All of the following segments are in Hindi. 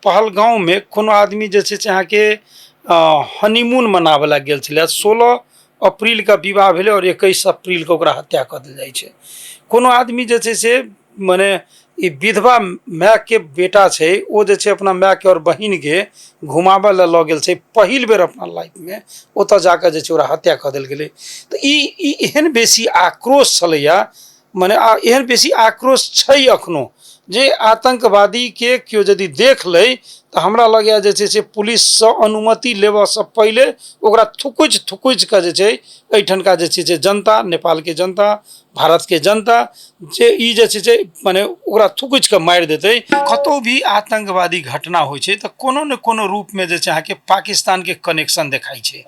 पहलगाँव में कोनो आदमी जे छै से अहाँके हनीमून मनाबे ला गेल छलै। 16 अप्रैल का विवाह भेलै और 21 अप्रैल के ओकरा हत्या कर देल जाइ छै। कोनो आदमी जे छै से माने ई विधवा माय के बेटा छै, ओ जे छै अपना माय के और बहिन के घुमाबे ला लऽ गेल छै पहिल बेर अपना लाइफ में, ओतऽ जाकर जे छै ओकरा हत्या कर देल गेलै। तऽ ई एहन बेसी आक्रोश छलैया, माने एहन बेसी आक्रोश छै अखनो जे आतंकवादी के केओ यदि देख ले तो हमरा लगैया जे छै से पुलिस से अनुमति लेबऽ से पहले ओकरा थुकुच के जे छै एहिठनका जे छै से जनता, नेपाल के जनता, भारत के जनता जे ई जे छै से माने ओकरा थुकुच के मारि देतै। कतौ भी आतंकवादी घटना होइ छै तऽ कोनो न कोनो रूप में जे छै अहाँके पाकिस्तान के कनेक्शन देखाई छै।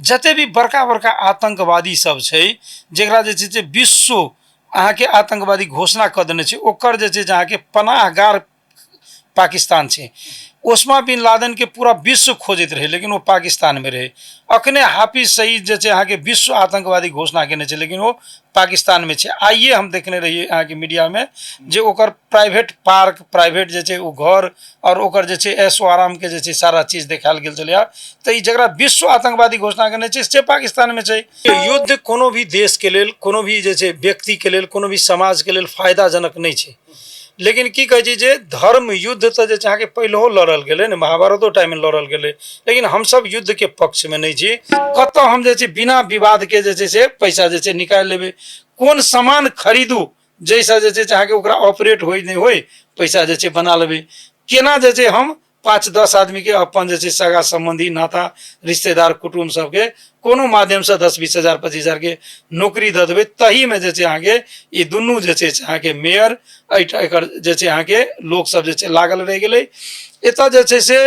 जते भी बड़का बड़का आतंकवादी सब छै जेकरा जे छै से विश्व अहाँ के आतंकवादी घोषणा कर देने छै, ओकर जे छै अहाँ के पनाहगार पाकिस्तान छै। ओस्मा बिन लादेन के पूरा विश्व खोजत रहे लेकिन वो पाकिस्तान में रहे। अखने हाफिज सईद जे छै अहाँ के विश्व आतंकवादी घोषणा केने छै लेकिन वो पाकिस्तान में छै। आइए हम देखने रहिए अहाँ के मीडिया में जे ओकर प्राइवेट पार्क, प्राइवेट जे छै वो घर और ओकर जे छै ऐशो आराम के जे छै सारा चीज देखाल गेल छलै। तऽ ई जकरा विश्व आतंकवादी घोषणा केने छै से पाकिस्तान में छै। युद्ध कोनो भी देश के लेल, कोनो भी जे छै व्यक्ति के लेल, कोनो भी समाज के लेल फायदाजनक नहीं छै। लेकिन की कहे छै जे धर्म युद्ध तो जे अहाँके पहिलहो लड़ल गेलै ने, महाभारतो टाइम में लड़ल गेलै, लेकिन हम सब युद्ध के पक्ष में नहीं छी। कत हम जे छै बिना विवाद के जे छै से पैसा जे छै निकाल लेबै, कोन सामान खरीदू जैसा जे छै अहाँके ओकरा ऑपरेट होय नहीं होय पैसा जे छै बना लेबै। केना जे छै हम 5-10 आदमी के अपन जे छै सगा संबंधी नाता रिश्तेदार कुटुम्ब सबके कोनो माध्यम से 10-20 हजार 25 हजार के नौकरी दे देबै, तही में जे छै अहाँके ई दुनू जे छै अहाँके मेयर एकर जे छै अहाँके लोक सब जे छै लागल रह गेलै। एतऽ जे छै से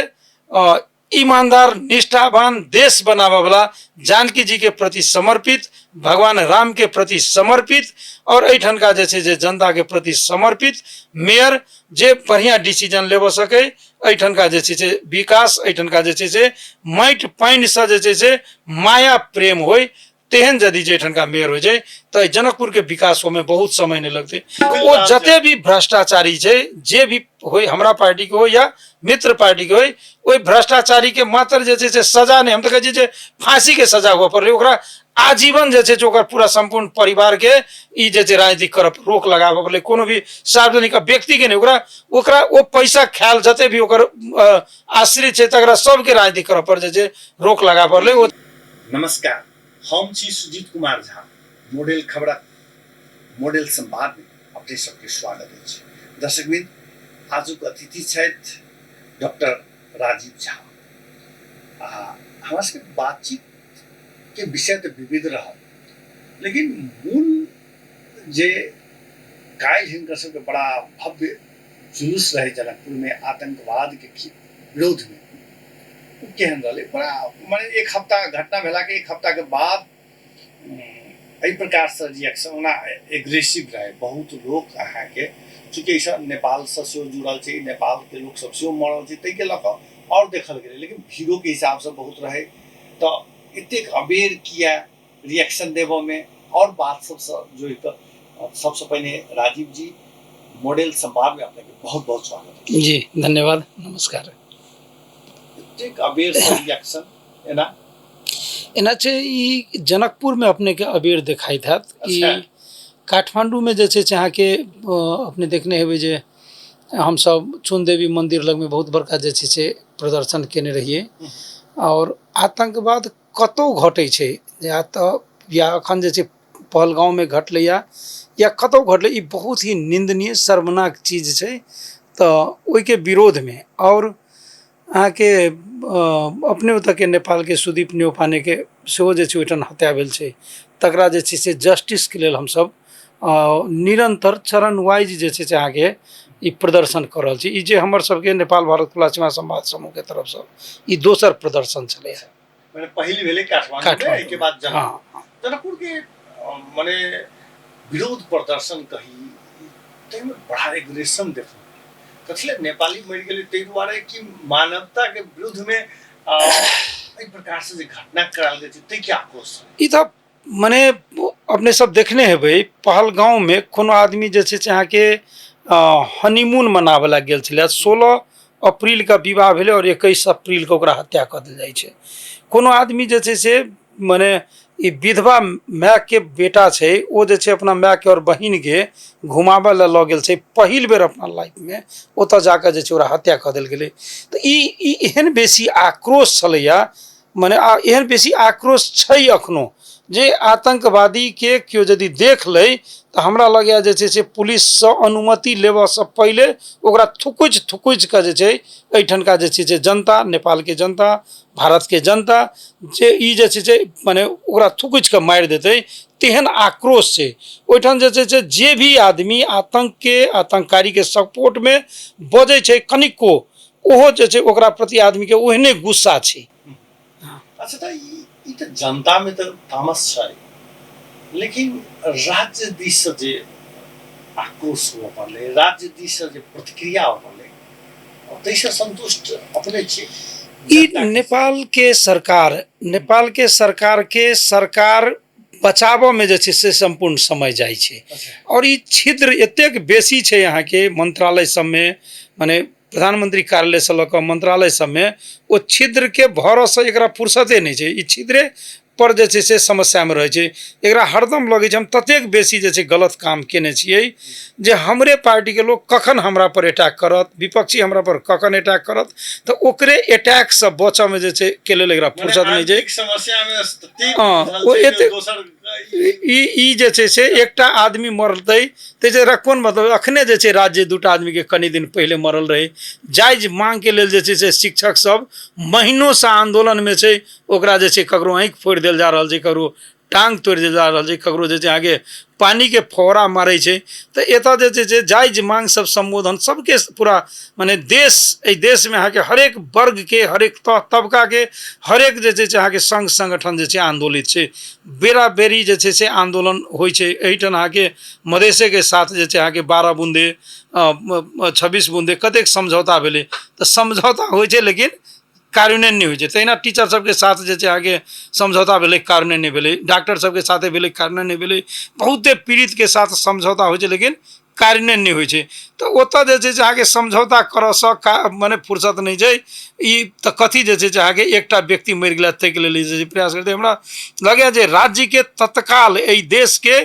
ईमानदार निष्ठावान देश बनाबे वाला, जानकी जी के प्रति समर्पित, भगवान राम के प्रति समर्पित और एठनका जे छै जे जनता के प्रति समर्पित मेयर जे बढ़िया डिसीजन लेबऽ सके, एठनका जे छै से विकास, एठनका जे छै से माटि पानि से जे छै से माया प्रेम होय, तेहन यदि जे एठनका मेयर हो जाए तो जनकपुर के विकास हो में बहुत समय नहीं लगते। वो जते भी भ्रष्टाचारी छै, जे भी होय, हमरा पार्टी के हो या मित्र पार्टी के होय, ओई भ्रष्टाचारी के मात्र जे छै से सजा नहीं, हम तो कहै जे फांसी के सजा हुआ पड़लै, ओकरा आजीवन जे छै ओकर पूरा संपूर्ण परिवार के ई जे छै राजनीतिक कर रोक लगाबे पड़लै। कोनो भी सार्वजनिक व्यक्ति के नहीं, ओकरा वो पैसा खायल जते भी ओकर आश्रित छै तकरा सबके राजनीतिक कर पर जे छै रोक लगा पड़लै। नमस्कार, हम छी सुजीत कुमार झा। मॉडल खबरक मॉडल संवाद में अपने सबके स्वागत है। दर्शकबिंद, आजुक अतिथि छथि डॉक्टर राजीव झा। हमारा सबके बातचीत के विषय तो विविध रहा, लेकिन मूल जे काल्हि हिनकर सबके बड़ा भव्य जुलूस रहे जनकपुर में आतंकवाद के विरोध में, केहन रहे बड़ा माने एक हफ्ता घटना भेला के एक हफ्ता के बाद एहि प्रकार से रिएक्शन ओना एग्रेसिव रहे। बहुत लोग अहाँ के चूंकि नेपाल से सेहो जुड़ल छै, नेपाल के लोग सब सेहो मरल छै, तै के लऽ कऽ और देखल गेलै, लेकिन भीड़ो के हिसाब से बहुत रहे। तो एतेक अबेर किया रिएक्शन देबो में और बात सबसे जोड़ कऽ सबसे पहले राजीव जी मॉडल संवाद में अपने के बहुत बहुत स्वागत है। जी धन्यवाद, नमस्कार। अबेर से रिएक्शन एना छै ई जनकपुर में अपने के अबेर देखाई था। अच्छा। काठमांडू में जे छै अहाँ के अपने देखने हेबै जे हम सब चुन देवी मंदिर लग में बहुत बड़का जे छै से प्रदर्शन केने रहिए। और आतंकवाद कतौ घटे छै या अखन जे छै पहलगाँव में घटलै या कतौ घटलै, ई बहुत ही निंदनीय शर्मनाक चीज छै। तो ओई के विरोध में और अहाँ के अपने ओतऽ के नेपाल के सुदीप न्यौपाने के सेहो जे छै ओइठन हत्या भेल छै, तकरा जे छै से जस्टिस के लेल हम सब निरंतर चरण वाइज जे छै अहाँ के ई प्रदर्शन कर रहल छी। ई जे हमर सबके नेपाल भारत खुला सीमा संवाद समूह के तरफ से ई दोसर प्रदर्शन छलै है। माने पहिल भेलै काठमांडू में, के बाद जनकपुर के माने विरोध प्रदर्शन कही तै में बड़ा एग्रेशन देखल कथले नेपाली मर गेलै तै दुआरे कि मानवता के विरुद्ध में एहि प्रकार से जे घटना कराल गेल छै तै के आक्रोश ई तो माने अपने सब देखने हेबै पहलगाँव में कोनो आदमी जे छै अहाँ के हनीमून मनाबे ला गेल छलै। 16 अप्रैल का विवाह भेलै और 21 अप्रैल के ओकरा हत्या कर देल जाइ छै। कोनो आदमी जे छै से माने ई विधवा माय के बेटा छै, ओ जे छै अपना माय के और बहिन के घुमाबे ला लऽ गेल छै पहिल बेर अपना लाइफ में, ओतऽ जाकर जे छै ओकरा हत्या कर देल गेलै। तऽ ई एहन बेसी आक्रोश छलैया, माने एहन बेसी आक्रोश छै अखनो, जे आतंकवादी के केओ यदि देख लै तऽ हमरा लगैया जे छै से पुलिस से अनुमति लेबऽ से पहिले ओकरा थुकुचि कऽ जे छै एहिठनका जे छै से जनता, नेपाल के जनता, भारत के जनता जे ई जे छै से माने ओकरा थुकुचि कऽ मारि देतै, तेहन आक्रोश छै ओहिठाम। जे छै से जे भी आदमी आतंक के, आतंककारी के सपोर्ट में बजै छै कनिको, ओहो जे छै ओकरा प्रति आदमी के ओहने गुस्सा छै। अच्छा, तो ई तो जनता में तो तामस छै, लेकिन राज्य दिश से जे आक्रोश हुआ पड़ले, राज्य दिश से जे प्रतिक्रिया हुआ पड़ले, तैसे संतुष्ट अपने छी? ई नेपाल के सरकार के सरकार बचाबऽ में जे छै से संपूर्ण समय जाइ छै। और ई छिद्र एतेक बेसी छै यहाँ के मंत्रालय सब में, माने प्रधानमंत्री कार्यालय से लऽ कऽ मंत्रालय सब में, ओ छिद्र के भरऽ से एकरा फुर्सते नहीं छै। ई छिद्रे पर जे छै से समस्या में रहै छै। एकरा हरदम लगे छै हम ततेक बेसी जे छै गलत काम केने छियै जे हमरे पार्टी के लोग कखन हमरा पर अटैक करत, विपक्षी हमरा पर कखन अटैक करत, तो ओकरे अटैक से बचऽ में जे छै के लेल एकरा फुर्सत नहीं छै। समस्या में ओ एते ई जे छै से एकटा आदमी मरतै तऽ जेकरा कोन मतलब, अखने जे छै राज्य दूटा आदमी के कनी दिन पहले मरल रहे, जायज मांग के लेल जे छै से शिक्षक सब महीनों से आंदोलन में छै, ओकरा जे छै ककरो आँखि फोड़ि देल जा रहल छै, ककरो टांग तोड़ि देल जा रहल छै, ककरो जे छै आगे पानी के फौरा मारै छै। तऽ एतऽ जे छै से जायज मांग सब संबोधन सबके पूरा माने देश में अहाँके हरेक वर्ग के, हरेक तबका के, हरेक जे छै से अहाँके संघ संगठन जे छै आंदोलित छै। बेरा बेरी जे छै से आंदोलन होइ छै। एहिठाम अहाँके मधेशे के साथ जे छै अहाँके 12 बूंदे 26 बूंदे कतेक समझौता भेलै, तऽ समझौता होइ छै लेकिन कार्यान्वयन नहीं होइ छै। तहिना टीचर सबके साथ जे छै आगे समझौता भेलै, कार्यान्वयन नहीं भेलै, डॉक्टर सबके साथे भेलै, कार्यान्वयन नहीं भेलै, बहुते पीड़ित के साथ समझौता होइ छै लेकिन कार्यान्वयन नहीं होइ छै। तऽ ओतऽ जे छै से अहाँके समझौता करऽ सँ माने फुर्सत नहीं छै। ई तऽ कथी जे छै से अहाँके एकटा व्यक्ति मरि गेला ताहिके लेल जे छै प्रयास करतै। हमरा लगैया जे राज्य के तत्काल एहि देश के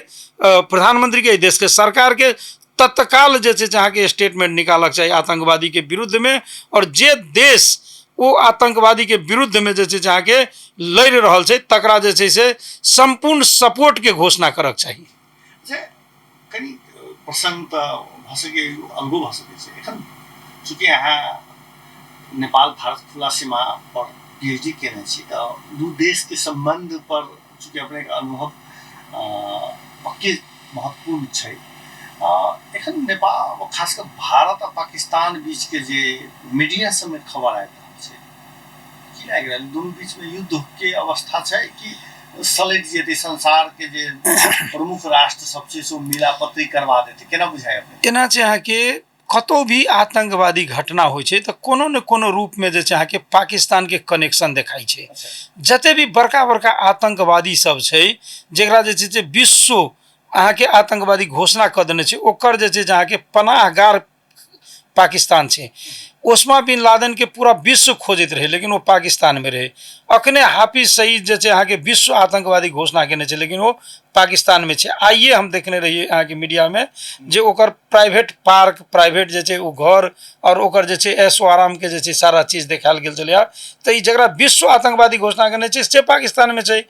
प्रधानमंत्री के, एहि देश के सरकार के तत्काल जे छै से अहाँके स्टेटमेंट निकालक चाही आतंकवादी के विरुद्ध में, और जे देश वो आतंकवादी के विरुद्ध में जे छै से अहाँके लड़ि रहल छै तकरा जे छै से संपूर्ण सपोर्ट के घोषणा करक चाही। कनी प्रसंग तऽ भऽ सकै अलगो भऽ सकै छै। एखन चूँकि अहाँ नेपाल भारत खुला सीमा पर पीएचडी केने छी, तऽ दू देश के संबंध पर चूँकि अपने के अनुभव पक्के महत्वपूर्ण छै। एखन नेपाल खासकर भारत और पाकिस्तान बीच के जे मीडिया सब में खबर आबि रहल छै, की लागि रहल दुनू बीच में युद्ध के अवस्था छै कि सलटि जेतै, संसार के जे प्रमुख राष्ट्र सब छै से मिलापत्ती करवा देतै, केना बुझाय अपने? एना छै अहाँके कतौ भी आतंकवादी घटना होइ छै तऽ कोनो न कोनो रूप में जे छै अहाँके पाकिस्तान के कनेक्शन देखाई छै। जते भी बड़का बड़का आतंकवादी सब छै जेकरा जे छै से विश्व अहाँके आतंकवादी घोषणा कऽ देने छै, ओकर जे छै अहाँके पनाहगार पाकिस्तान छै। ओस्मा बिन लादेन के पूरा विश्व खोजैत रहे लेकिन वो पाकिस्तान में रहे। अखने हाफिज सईद जे छै अहाँके विश्व आतंकवादी घोषणा केने छै लेकिन वो पाकिस्तान में छै। आइए हम देखने रहिए अहाँके मीडिया में जे ओकर प्राइवेट पार्क, प्राइवेट जे छै वो घर और ओकर जे छै ऐशो आराम के जे छै सारा चीज देखायल गेल छलै। तऽ ई जकरा विश्व आतंकवादी घोषणा केने छै से पाकिस्तान में छै।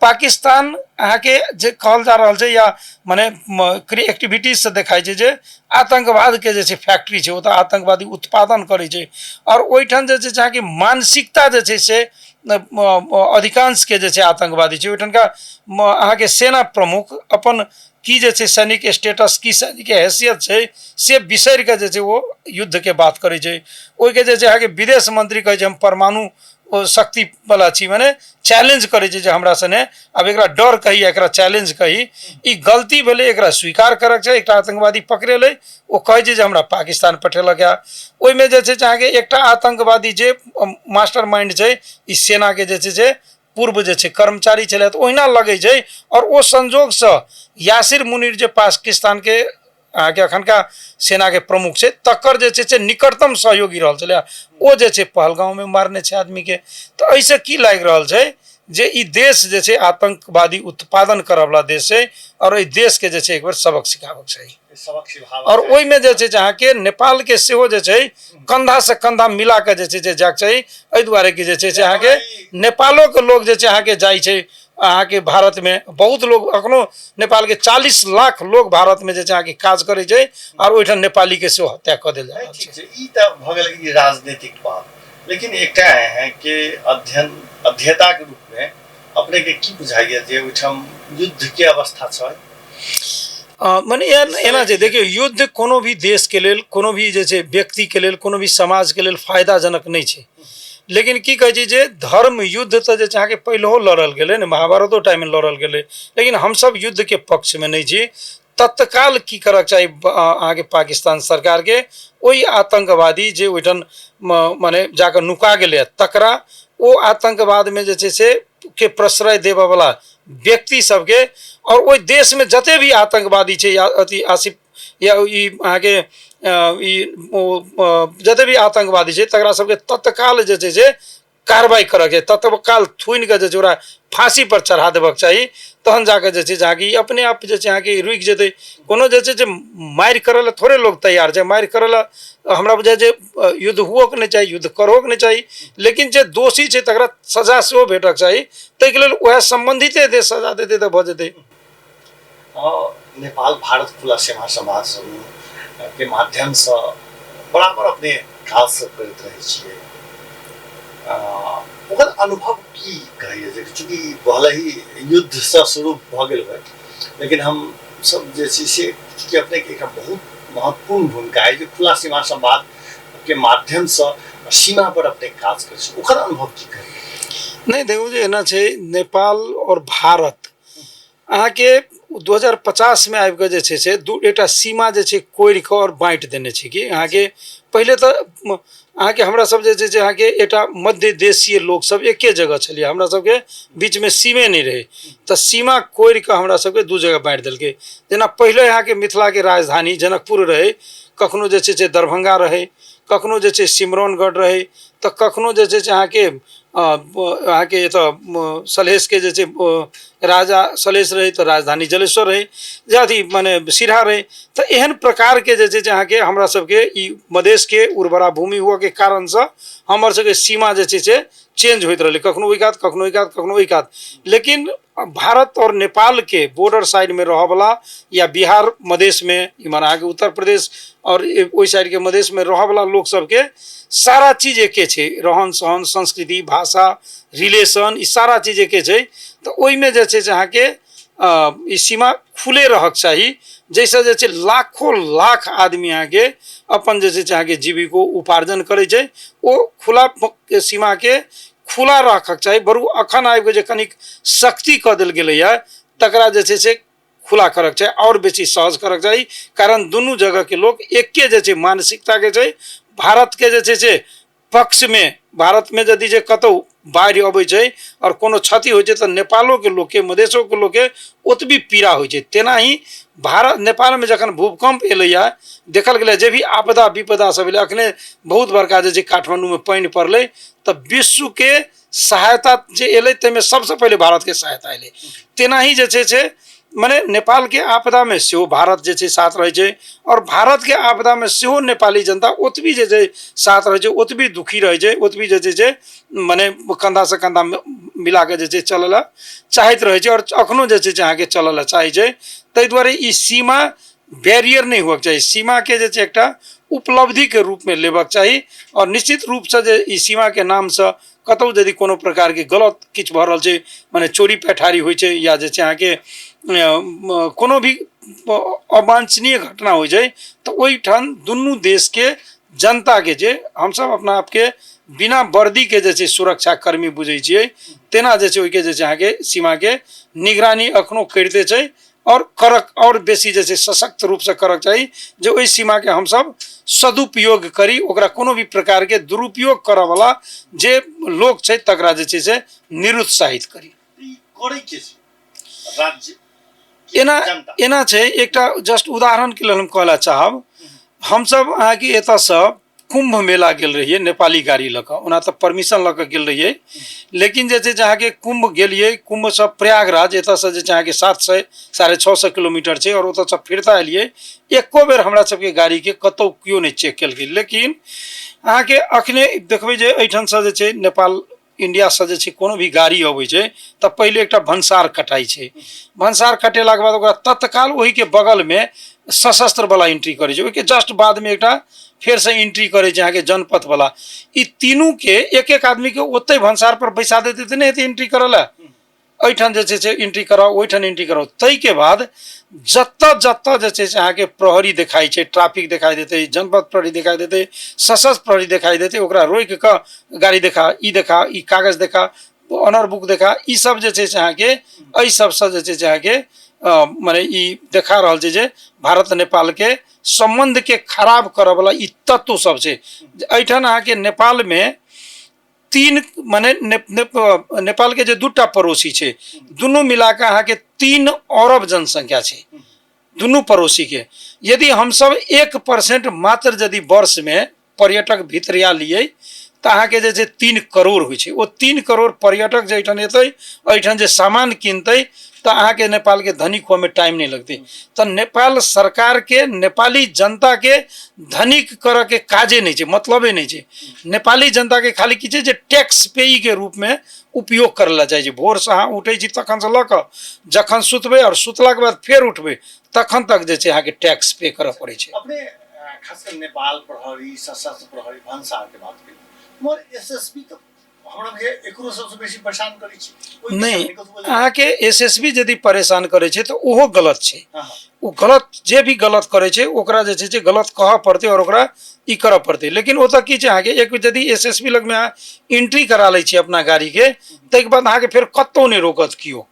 पाकिस्तान अहाँके जे कहल जा रहल छै या माने एक्टिविटीज से देखाई छै जे आतंकवाद के जे छै फैक्ट्री छै, ओतऽ आतंकवादी उत्पादन करै छै। और ओहिठाम जे छै अहाँके मानसिकता जे छै से अधिकांश के जे छै आतंकवादी छै। ओहिठाम का अहाँके सेना प्रमुख अपन की जे छै सैनिक स्टेटस, की सैनिक के हैसियत छै से बिसरि कऽ जे छै वो युद्ध के बात करै छै। ओहिके जे छै अहाँके विदेश मंत्री कहै छै हम परमाणु शक्ति वाला छी, माने चैलेंज करे छै जे हमरा सने। अब एकरा डर कही, एकरा चैलेंज कही, ई गलती भेलै, एकरा स्वीकार करक छै। एकटा आतंकवादी पकड़ेलै, ओ कहै छै जे हमरा पाकिस्तान पठेलक है। ओहिमे जे छै अहाँके एकटा आतंकवादी जे मास्टर माइंड छै, ई सेना के जे छै से पूर्व जे छै कर्मचारी छलै, तऽ ओहिना लगै छै। और ओ संजोग से यासिर मुनीर जे पाकिस्तान के अहाँके अखनका सेना के प्रमुख छै तकर जे छै से निकटतम सहयोगी रहल छलै ओ जे छै पहलगांव में मारने छै आदमी के। तो ऐसे की लागि रहल छै जे ई देश जे छै आतंकवादी उत्पादन करय वाला देश छै और एहि देश के जे छै एक बेर सबक सिखाबक चाही। सबक सिखाबक और चाही। ओहि में जे छै से अहाँके नेपाल के सेहो जे छै कंधा से कंधा मिला के जे छै से जायके चाही। एहि दुआरे कि जे छै से अहाँके नेपालो के लोग जे छै अहाँके जाइ छै अहाँके भारत में बहुत लोग अखनो नेपाल के 40 लाख लोग भारत में जे छै अहाँके काज करे छै और ओहिठाम नेपाली के सेहो हत्या कऽ देल जा रहल ठीक छै। छै, ई तऽ भऽ गेल ई राजनीतिक बात, लेकिन एकटा है कि अध्येता के रूप में अपने के की बुझाइए जे ओहिठाम युद्ध के अवस्था छै? मने एना छै देखियो युद्ध कोनो भी देश के लेल कोनो भी जे छै व्यक्ति के लेल कोनो भी समाज के लेल फायदाजनक नहीं छै। लेकिन की कहै छै जे धर्म युद्ध तऽ जे छै अहाँके पहिलहो लड़ल गेलै ने, महाभारतो टाइम में लड़ल गेलै, लेकिन हमसब युद्ध के पक्ष में नहीं छी। तत्काल की करक चाही अहाँके पाकिस्तान सरकार के ओहि आतंकवादी जे ओहिठाम मने जाकर नुका गेलै तकरा ओ आतंकवाद में जे छै से के प्रश्रय देबऽ वाला व्यक्ति सबके और ओहि देश में जते भी आतंकवादी छै या अथी आसिफ या ई अहाँके जते भी आतंकवादी छै तकरा सबके तत्काल जे छै से कार्रवाई करक चाही, तत्काल थुनि के जे छै ओकरा फांसी पर चढ़ा देबक चाही। तहन जाके जे छै अहाँके अपने आप जे छै अहाँके रुकि जेतै। कोनो जे छै मारि करय लए थोड़े लोग तैयार छै, मारि करय लए हमरा बुझाइ छै युद्ध हुओ के नहीं चाही, युद्ध करहो के नहीं चाही, लेकिन जे दोषी छै तकरा सजा सेहो भेटक चाही। ताहिके लेल वएह सम्बन्धिते देश सजा देतै तऽ भऽ जेतै। नेपाल भारत खुला सीमा समाज समूह के माध्यम से बराबर अपने काज सब करैत रहै छियै, ओकर अनुभव की कहैए जे चूँकि भले ही युद्ध से शुरू भऽ गेल होय, लेकिन हम सब जे छै से कि अपने के एक बहुत महत्वपूर्ण भूमिका है जो खुला सीमा संवाद के माध्यम से सीमा पर अपने काज करै छै, ओकर अनुभव की कहैए? नहीं देखो जे एना छै नेपाल और भारत अहाँके 2050 में आबि कऽ जे छै से एकटा सीमा जे छै कोड़ि कऽ और बाँटि देने छै कि अहाँके पहिले तऽ अहाँके हमरा सब जे छै से अहाँके एकटा मध्य देशीय लोग सब एके जगह छलियै, हमरा सबके बीच में सीमे नहीं रहे तऽ सीमा कोड़ि कऽ हमरा सबके दू जगह बाँटि देलकै। जेना पहिले अहाँके मिथिला के राजधानी जनकपुर रहे, कखनो जे छै से दरभंगा रहे, कखनो जे छै सिमरौनगढ़ रहे, तऽ कखनो जे छै से अहाँके एतऽ सलहेश के जे छै राजा सलहेश रहे तऽ राजधानी जलेश्वर रहे, जे अथी माने सिरहा रहे। तो एहन प्रकार के जे छै से अहाँके हमरा सबके ई मधेश के उर्वरा भूमि हुआ के कारण से हमर सबके सीमा जे छै से चेंज होइत रहलै, कखनो ओहि कात कखनो ओहि कात कखनो ओहि कात। लेकिन भारत और नेपाल के बॉर्डर साइड में रह वाला या बिहार मधेश में इमहर अहाँके उत्तर प्रदेश और ओहि साइड के मधेश में रह वाला लोग सबके सारा चीज एके छै, रहन सहन संस्कृति भाषा रिलेशन ई सारा चीज एके छै। तो ओहि में जे छै से अहाँके ई सीमा खुले रहक चाही, जैसे जे छै लाखों लाख आदमी अहाँके अपन जे छै अहाँके जीविको उपार्जन करै छै, ओ खुला सीमा के खुला रखक चाही। बरु अखन आबि कऽ जे कनिक सख्ती कऽ देल गेलैए तकरा जे छै से खुला करक चाही और बेसी सहज करक चाही, कारण दुनू जगह के लोग एके जे छै मानसिकता के छै। भारत के जे छै से पक्ष में भारत में यदि जे कतौ बाढ़ि अबै छै और कोनो क्षति होइ छै तऽ नेपालो के लोग के मधेशो के लोग के ओतबी पीड़ा होइ छै। तेनाही भारत नेपाल में जखन भूकंप एलैया देखल गेलै जे भी आपदा विपदा सब एलै, अखने बहुत बड़का जे छै काठमांडू में पानि पड़लै तऽ विश्व के सहायता जे एलै ताहिमे सबसे पहिले भारत के सहायता एलै। तेनाही जे छै से माने नेपाल के आपदा में सेहो भारत जे छै साथ रहै छै और भारत के आपदा में सेहो नेपाली जनता ओतबी जे छै साथ रहै छै, ओतबी दुखी रहै छै, ओतबी जे छै से माने कंधा से कंधा मिला के जे छै चलऽ ला चाहैत रहै छै और अखनो जे छै अहाँके चलऽ ला चाहै छै। ताहि दुआरे ई सीमा बैरियर नहीं हुअक चाही, सीमा के जे छै एकटा उपलब्धि के रूप में लेबक चाही। और निश्चित रूप से जे ई सीमा के नाम से कतौ यदि कोनो प्रकार के गलत किछु भऽ रहल छै माने चोरी पैठारी होइ छै या जे छै अहाँके कोनो भी अवांछनीय घटना होइ छै तऽ ओहिठाम दुनू देश के जनता के जे हमसब अपना आपके बिना वर्दी के जे छै सुरक्षा कर्मी बुझै छियै, तेना जे छै ओहिके जे छै अहाँके सीमा के निगरानी अखनो करिते छै और करक और बेसी जे छै सशक्त रूप से करक चाही जे ओहि सीमा के हमसब सदुपयोग करी, ओकरा कोनो भी प्रकार के दुरुपयोग करऽ वाला जे लोग छै तकरा जे छै से निरुत्साहित करी। करै के राज्य एना जनता एना छै एकटा जस्ट उदाहरण के लेल हम कहला चाहब हम सब अहाँ के एतऽ से कुंभ मेला गेल रहिए नेपाली गाड़ी लऽ कऽ ओना तऽ परमिशन लऽ कऽ गेल रहिए लेकिन जे छै अहाँ के कुंभ गेलिए कुंभ से प्रयागराज एतऽ से जे छै अहाँ के 700 650 किलोमीटर छै और ओतऽ से फिरता एलिए एको बेर हमरा सबके गाड़ी के कतौ कियो नहीं चेक केलकै लेकिन अहाँ के अखने देखबै जे एहिठाम से जे छै नेपाल इंडिया से जे छै कोनो भी गाड़ी अबै छै तऽ पहिले एकटा भंसार कटाई छै भंसार कटेलाक बाद ओकरा तत्काल ओही के बगल में सशस्त्र वाला एंट्री करे छै ओहि के जस्ट बाद में एकटा फिर से एंट्री करे छै अहाँ के जनपथ वाला ई तीनू के एक एक आदमी के ओते भंसार पर बैसा देते तऽ नहीं हेतै एंट्री करला एहिठाम जे छै एंट्री कराओ ओहिठाम एंट्री कराओ तै के बाद जत्ता जत्ता जे छै अहाँ के प्रहरी दिखाई छै ट्रैफिक दिखाई देते जनपथ प्रहरी दिखाई देते सशस्त्र प्रहरी दिखाई देते ओकरा रोक के गाड़ी देखा ई कागज देखा ऑनर बुक देखा ई सब जे छै अहाँ के एहि सब से जे छै अहाँ के माने ई देखा रहल छै जे भारत नेपाल के संबंध के खराब करऽ वाला ई तत्व सब छै एहिठाम अहाँ के नेपाल में तीन माने नेपाल के जे दूटा पड़ोसी छै दुनू मिला के अहाँ के 3 अरब जनसंख्या छै दुनू पड़ोसी के यदि हम सब 1% मात्र यदि वर्ष में पर्यटक भितरिया लिए तऽ अहाँ के जे छै 3 करोड़ होइ छै ओ 3 करोड़ पर्यटक जे एहिठाम एतै एहिठाम जे सामान किनतै तो अहाँ के नेपाल के धनिक हुए में टाइम नहीं लगती तो नेपाल सरकार के नेपाली जनता के धनिक करे के काजे नहीं है मतलबे नहीं है नेपाली जनता के खाली की जे टैक्स पेई के रूप में उपयोग करला चाहिए भोर से अहाँ उठे छी तखन से लऽ कऽ जखन सुतबे और सुतला के बाद फिर उठबे तखन तक जे अहाँ के टैक्स पे करऽ पड़े छै अपने खासकर नेपाल प्रहरी सशस्त्र प्रहरी भंसार के बात करी मगर एसएसबी तो हमरा के एकरो सबसे बेसी परेशान करै छै नहीं अहाँ के एसएसबी यदि परेशान करे छै तो ओहो गलत छै ओ गलत जे भी गलत करे छै ओकरा जे छै गलत कहऽ पड़तै और ओकरा ई करऽ पड़तै लेकिन ओतऽ की छै अहाँ के एक यदि एसएसबी लग में अहाँ एंट्री करा लै छी अपना गाड़ी के ताहि के बाद अहाँ के फिर कतौ नहीं रोकत कियो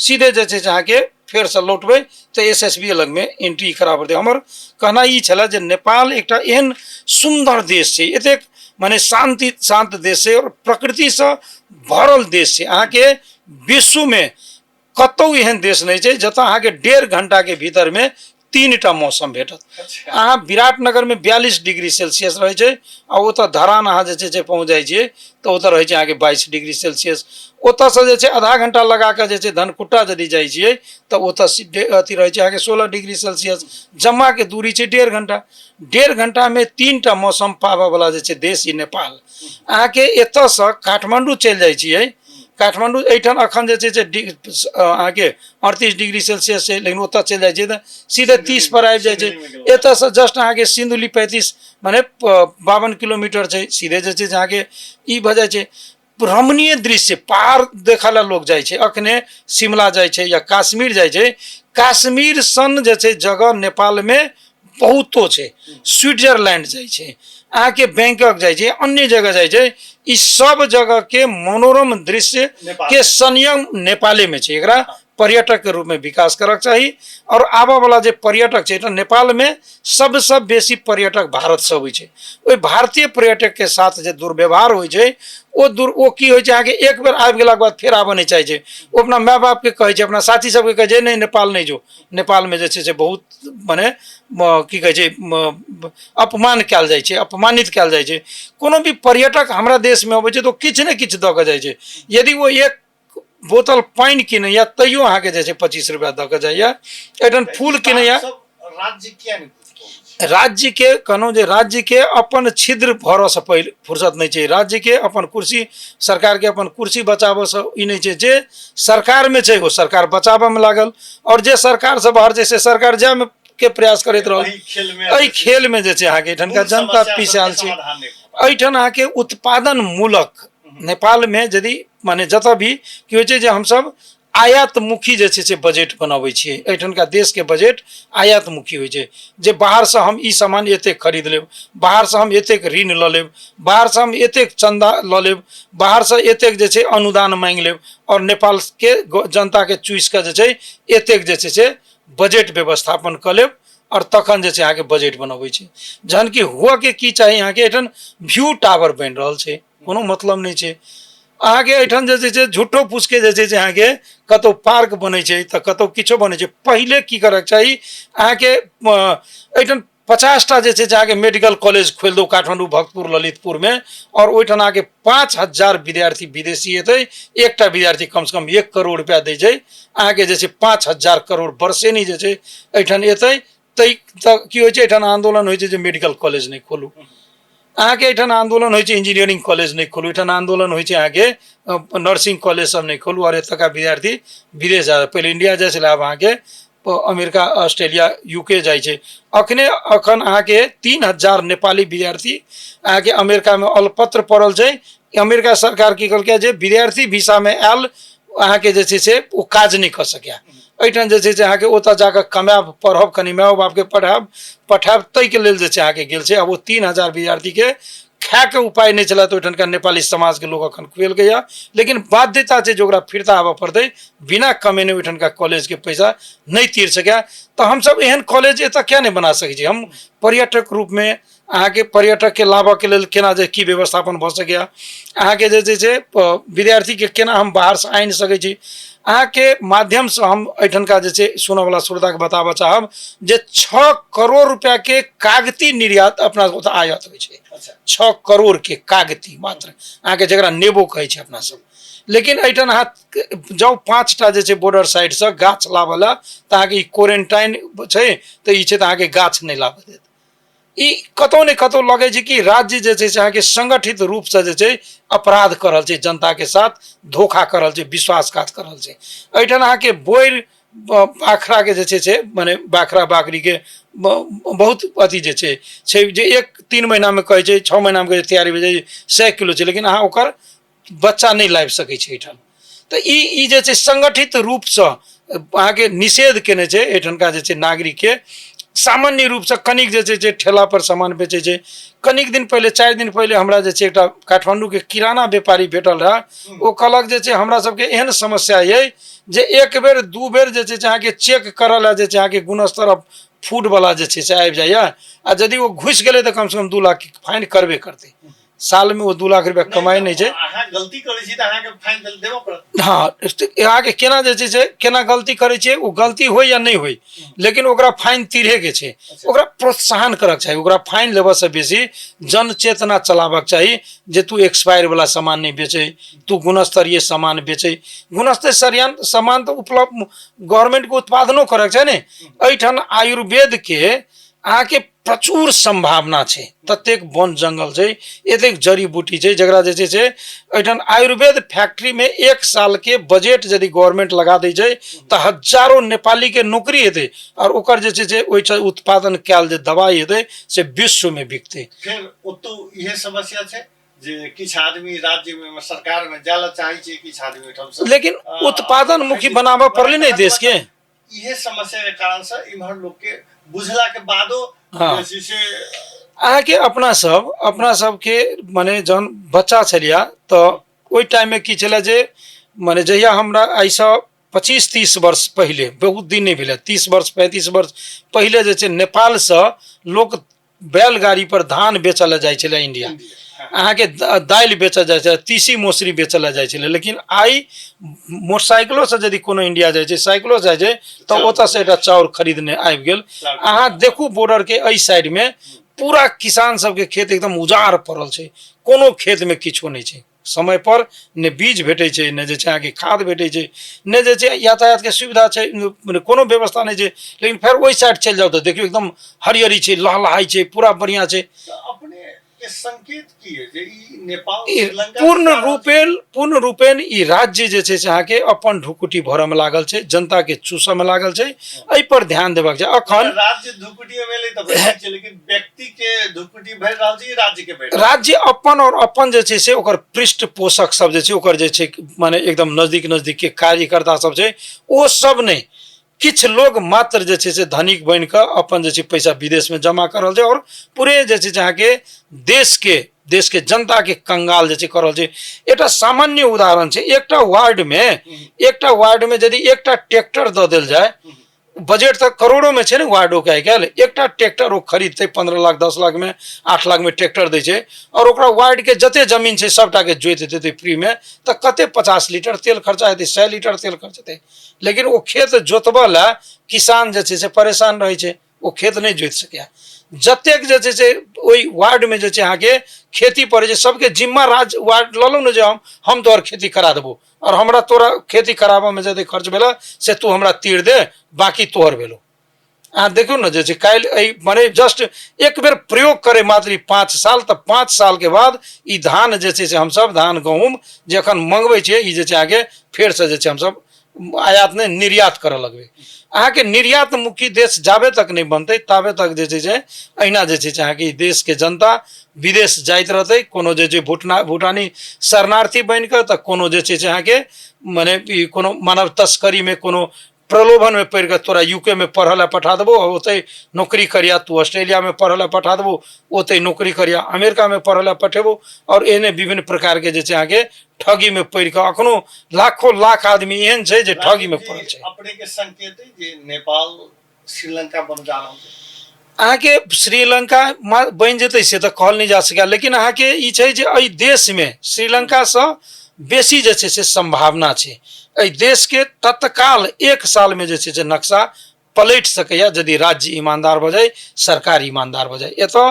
सीधे जे छै अहाँ के फिर से लौटबै तो एसएसबी लग में एंट्री करा पड़तै हमर कहना ई छलै जे नेपाल एकटा एहन सुंदर देश छै एतेक माने शांत देश है और प्रकृति से भरल देश है अहाँ के विश्व में कतौ एहन देश नहीं है जतऽ अहाँ के 1.5 घंटा के भीतर में 3टा मौसम भेटत अहाँ विराटनगर में 42 डिग्री सेल्सियस रहे छै आ ओतऽ धरान अहाँ जे छै पहुँच जाइ छियै तऽ ओतऽ रहे छै अहाँ के 22 डिग्री सेल्सियस ओतऽ से जे छै आधा घंटा लगा के जे छै धनकुट्टा यदि जाइ छियै तऽ ओतऽ अथी रहे छै अहाँ के 16 डिग्री सेल्सियस जम्मा के दूरी छै 1.5 घंटा में 3टा मौसम पाबऽ वाला जे छै देश ई नेपाल अहाँ के एतऽ से काठमांडू चलि जाइ छियै काठमांडू एहिठाम अखन जे छै अहाँ के 38 डिग्री सेल्सियस छै लेकिन ओतऽ चलि जाइ छै तऽ सीधे 30 पर आबि जाइ छै एतऽ से जस्ट अहाँ के सिंधुली 35 माने 52 किलोमीटर छै सीधे जे छै अहाँ के ई भऽ जाइ छै रमणीय दृश्य पहाड़ देखऽ ला लोग जाइ छै अखने शिमला जाइ छै या कश्मीर जाइ छै कश्मीर सन जे छै जगह नेपाल में बहुतो छै स्विट्जरलैंड जाइ छै अहाँ के बैंकॉक जाइ छै अन्य जगह जाइ छै ई सब जगह के मनोरम दृश्य के संयम नेपाले में छै एकरा पर्यटक के रूप में विकास करक चाहिए और आबऽ वाला जे पर्यटक छै तो नेपाल में सबसे बेसी पर्यटक भारत से होइ छै ओइ भारतीय पर्यटक के साथ जे दुर्व्यवहार होइ छै ओ की होइ छै अहाँ के एक बेर आबि गेला के बाद फिर आबऽ नहीं चाहे छै ओ अपना माय बाप के कहै छै अपना साथी सब के कहै छै नहीं नेपाल नहीं जो नेपाल में जे छै से बहुत माने की कहै छै अपमान कयल जाइ छै अपमानित कयल जाइ छै कोनो भी पर्यटक हमरा देश में अबै छै तो किछु ने किछु दऽ कऽ जाइ छै यदि वो एक बोतल पानी किनैया तैयो अहाँ के जे छै 25 रुपया दऽ कऽ जाइया एठन फूल किनैया राज्य किया नहीं राज्य के कहनो जे राज्य के अपन छिद्र भरऽ से पहले फुर्सत नहीं छै राज्य के अपन कुर्सी सरकार के अपन कुर्सी बचाबऽ से ई नहीं छै जे सरकार में छै वो सरकार बचाबऽ में लागल और जे सरकार से बाहर छै से सरकार जाय में के प्रयास करैत रहल एहि खेल में जे छै अहाँ के एठन का जनता पिछाल छै एठन अहाँ के उत्पादन मूलक नेपाल में यदि माने जतऽ भी की होइ छै जे हम सब आयात मुखी जे छै से बजट बनाबै छियै एठनका देश के बजट आयात मुखी होइ छै जे बाहर से हम ई सामान एतेक खरीद लेब बाहर से हम एतेक ऋण लऽ लेब बाहर से हम एतेक चंदा लऽ लेब बाहर से एतेक जे छै अनुदान मांगि लेब और नेपाल के जनता के चूइस के जे छै एतेक जे छै से बजट व्यवस्थापन कऽ लेब और तखन जे छै अहाँ के बजट बनबै छै जहन कि हुआ के की चाही अहाँ के एठन व्यू टावर बनि रहल छै कोनो मतलब नहीं छै अहाँके एहिठाम जे छै झूठो पूछके जे छै अहाँके कतौ पार्क बनै छै तऽ कतौ किछो बनै छै। पहिले की करक चाही अहाँके एहिठाम 50टा जे छै अहाँके मेडिकल कॉलेज खोलि दो काठमांडू, भक्तपुर, ललितपुर में, और ओहिठाम अहाँके 5000 विद्यार्थी विदेशी हेतै। एकटा विद्यार्थी कम से कम 1 करोड़ रुपया दै छै अहाँके जे छै 5000 करोड़ वर्षेनी जे छै एहिठाम एतै। तऽ की होइ छै एहिठाम आंदोलन होइ छै जे मेडिकल कॉलेज नहीं खोलू, अहाँके एहिठाम आंदोलन होइ छै इंजीनियरिंग कॉलेज नहीं खोलू, एहिठाम आंदोलन होइ छै अहाँके नर्सिंग कॉलेज सब नहीं खोलू, और एतका विद्यार्थी विदेश जा, पहले इंडिया जाइ छलै, आब अहाँके अमेरिका, ऑस्ट्रेलिया, यूके जाइ छै। अखन अहाँके 3000 नेपाली विद्यार्थी अहाँके अमेरिका में अलपत्र पड़ल छै। अमेरिका सरकार की कहलकै जे विद्यार्थी वीसा में आयल अहाँके जे छै से ओ काज नहीं कर सकै। एहिठाम जे छै से अहाँके ओतऽ जाकऽ कमायब, पढ़ब, कनि माय बापके पठायब ताहिके लेल जे छै अहाँके गेल छै। अब वो 3000 विद्यार्थी के खाए के उपाय नहीं चला तो ओहिठामका नेपाली समाज के लोग अखन खुएलकै या, लेकिन बाध्यता छै जे ओकरा फिरता आबऽ पड़तै, बिना कमेने ओहिठामका कॉलेज के पैसा नहीं तीर सकै। तो हम सब एहन कॉलेज एतऽ क्या नहीं बना सकै छी। हम पर्यटक रूप में अहाँके पर्यटक के लाभऽ के लेल केना जे की व्यवस्थापन भऽ सकैया, अहाँके जे छै विद्यार्थी के केना हम बाहर से आनि सकै छी, अहाँके माध्यम से हम एहिठामका जे छै सुनऽ वाला श्रोता के बताबऽ चाहब जे 6 करोड़ रुपया के कागती निर्यात अपना ओतऽ आयात होइ छै। 6 करोड़ के कागती मात्र, अहाँके जकरा नेबो कहै छै अपना सब। लेकिन एहिठाम अहाँ जाउ 5टा जे छै बॉर्डर साइड से गाछ लाबऽ ला तऽ अहाँके ई क्वारंटाइन छै तऽ ई छै तऽ अहाँके गाछ नहीं लाबऽ देत। ई कतौ ने कतौ लगे छै कि राज्य जे छै से अहाँके संगठित रूप से जे छै अपराध कर रहल छै, जनता के साथ धोखा कर रहल छै, विश्वासघात कर रहल छै। एहिठाम अहाँके बोरि बाखरा के जे छै से माने बाखरा बाकरी के बहुत अथी जे छै जे 1-3 महीना में कहै छै, 6 महीना में कहै छै तैयारी भऽ जाइ 100 किलो छै, लेकिन अहाँ ओकर बच्चा नहीं लाबि सकै छै एहिठाम। तऽ ई जे छै संगठित रूप से अहाँके निषेध केने छै एहिठामका जे छै नागरिक के। सामान्य रूप से कनिक जे छै ठेला पर सामान बेचे छै। कनिक दिन पहले 4 दिन पहले हमरा जे छै एकटा काठमांडू के किराना व्यापारी भेटल रहा, ओ कहलक जे छै हमरा सबके एहन समस्या है जे 1 बेर 2 बेर जे छै अहाँके चेक करल है जे छै अहाँके गुणस्तर फूड वाला जे छै से आबि जाइए, आ यदि वो घुस गेलै तऽ कम से कम 2 लाख के फाइन करबे करतै। साल में वो 2 लाख रुपया कमाई नहीं छै। अहाँ गलती करै छी तऽ अहाँके फाइन देबऽ पड़त। हाँ, अहाँके केना जे छै से केना गलती करै छै, वो गलती होय या नहीं होय, लेकिन ओकरा फाइन तीरे के छै। ओकरा प्रोत्साहन करक चाही, ओकरा फाइन लेबऽ से बेसी जन चेतना चलाबक चाही जे तू एक्सपायर वाला सामान नहीं बेचे, तू गुणस्तरीय सामान बेचे। गुणस्तरीय सामान तो उपलब्ध गवर्नमेंट को उत्पादनो करक छै ने। एहिठाम आयुर्वेद के अहाँके प्रचुर संभावना छै, ततेक वन जंगल छै, एतेक जड़ी बूटी छै जकरा जे छै से एहिठाम आयुर्वेद फैक्ट्री में 1 साल के बजट यदि गवर्नमेंट लगा दै छै तऽ हजारों नेपाली के नौकरी हेतै, और ओकर जे छै से ओहिठाम उत्पादन कैल जे दवाई हेतै से विश्व में बिकतै। फिर ओतौ इहे समस्या छै जे किछ आदमी राज्य में सरकार में जाला चाहे छै, किछ आदमी ओहिठाम से लेकिन उत्पादन मुखी बनाबऽ पड़लै ने देश के। इहे समस्या के कारण से इम्हर लोग के बुझला के बादो हाँ, जे से अहाँके अपना सब के माने जहन बच्चा छलिया तऽ ओहि टाइम में की छलै जे माने जहिया हमरा आइसँ 25-30 वर्ष पहले, बहुत दिन नहीं भेलै, 30 वर्ष 35 वर्ष पहले जे छै नेपाल से लोग बैलगाड़ी पर धान बेचऽ ला जाइ छलै इंडिया, अहाँके दालि बेचऽ जाइ छलै, तीसी मौसरी बेचऽ ला जाइ छलै। लेकिन आई मोटरसाइकिलो से यदि कोनो इंडिया जाइ छै, साइकिलो से जाइ छै तऽ ओतऽ से एकटा चाउर खरीदने आबि गेल। अहाँ देखू बॉर्डर के एहि साइड में पूरा किसान सबके खेत एकदम उजाड़ पड़ल छै, कोनो खेत में किछो नहीं छै। समय पर ने बीज भेटै छै, ने जे छै अहाँके खाद भेटै छै, ने जे छै यातायात के सुविधा छै, कोनो व्यवस्था नहीं छै। लेकिन फिर ओहि साइड चलि जाउ तऽ देखियौ एकदम हरियरी छै, लहलहाई छै, पूरा बढ़िया छै। अपने के संकेत की है जे ई नेपाल ई श्रीलंका पूर्ण रूपेण ई राज्य जे छै से अहाँके अपन ढुकुटी भरऽ में लागल छै, जनता के चूसऽ में लागल छै। एहि पर ध्यान देबाक छै। अखन राज्य ढुकुटी भेलै तऽ भरि छै, लेकिन व्यक्ति के ढुकुटी भरि रहल छै, राज्य के भरि राज्य अपन और अपन जे छै से ओकर पृष्ठपोषक सब जे छै, ओकर जे छै माने एकदम नजदीक के कार्यकर्ता सब छै, ओ सब नहीं, किछ लोग मात्र जे छै से धनिक बन कऽ अपन जे छै पैसा विदेश में जमा कर रहल छै, और पूरे जे छै अहाँके देश के जनता के कंगाल जे छै कर रहल छै। एकटा सामान्य उदाहरण छै, एकटा वार्ड में यदि एकटा ट्रैक्टर दऽ देल जाय, बजेट तक करोड़ों में छे ने वार्डो के आइकाल एकटा ट्रैक्टर वो खरीदते 15 लाख 10 लाख में 8 लाख में ट्रैक्टर दै छे और ओकरा वार्ड के जते जमीन छे सबटा के जोइत देते फ्री में तो कते 50 लीटर तेल खर्चा हेतै 100 लीटर तेल खर्च हेतै लेकिन वो खेत जोतबा ला किसान जे छे से परेशान रहे छे वो खेत नहीं जोत सके जतेक जे छे से ओई वार्ड में जे छे अहाँ के खेती पड़े छे सबके जिम्मा राज वार्ड ललो न जे हम तोहर खेती करा देबो और हमरा तोरा खेती कराबा में जते खर्च भेला से तू हमरा तीर दे बाकी तोहर भेलो अहाँ देखियो न जे काल माने जस्ट एक बेर प्रयोग करे मात्र 5 साल तो 5 साल के बाद ई धान जे छे से हम सब धान गहूम जे अखन मंगबै छे ई जे छे आगे फेर से जे छे हम सब आयात ने निर्यात करे लगबे अहाँ के निर्यात मुखी देश जाबे तक नहीं बनते ताबे तक जे छे अहिना जे छे अहाँ के देश के जनता विदेश जाइत रहते कोनो जे छे भूटानी शरणार्थी बन के त कोनो जे छे अहाँ के माने कोनो मानव तस्करी में कोनो प्रलोभन में पड़ के तोरा यूके में पढ़ल पठा देबो ओते नौकरी करिया तू ऑस्ट्रेलिया में पढ़ल पठा देबो ओते नौकरी करिया अमेरिका में पढ़ल पठेबो और एने विभिन्न प्रकार के जे छे आगे ठगी में पड़ के अखनो लाखों लाख आदमी एहन छे जे ठगी में पड़ल छे अपने के संकेत है जे नेपाल श्रीलंका बन जा रहल छे अहाँ के श्रीलंका बन जेतै से तो कहल नहीं जा सके लेकिन अहाँ के ई छे जे एहि देश में श्रीलंका से बेसी जे छे से संभावना छे एहि देश के तत्काल 1 साल में जे छे से नक्शा पलट सकैया यदि राज्य ईमानदार भ जाए सरकार ईमानदार भ जाए एतो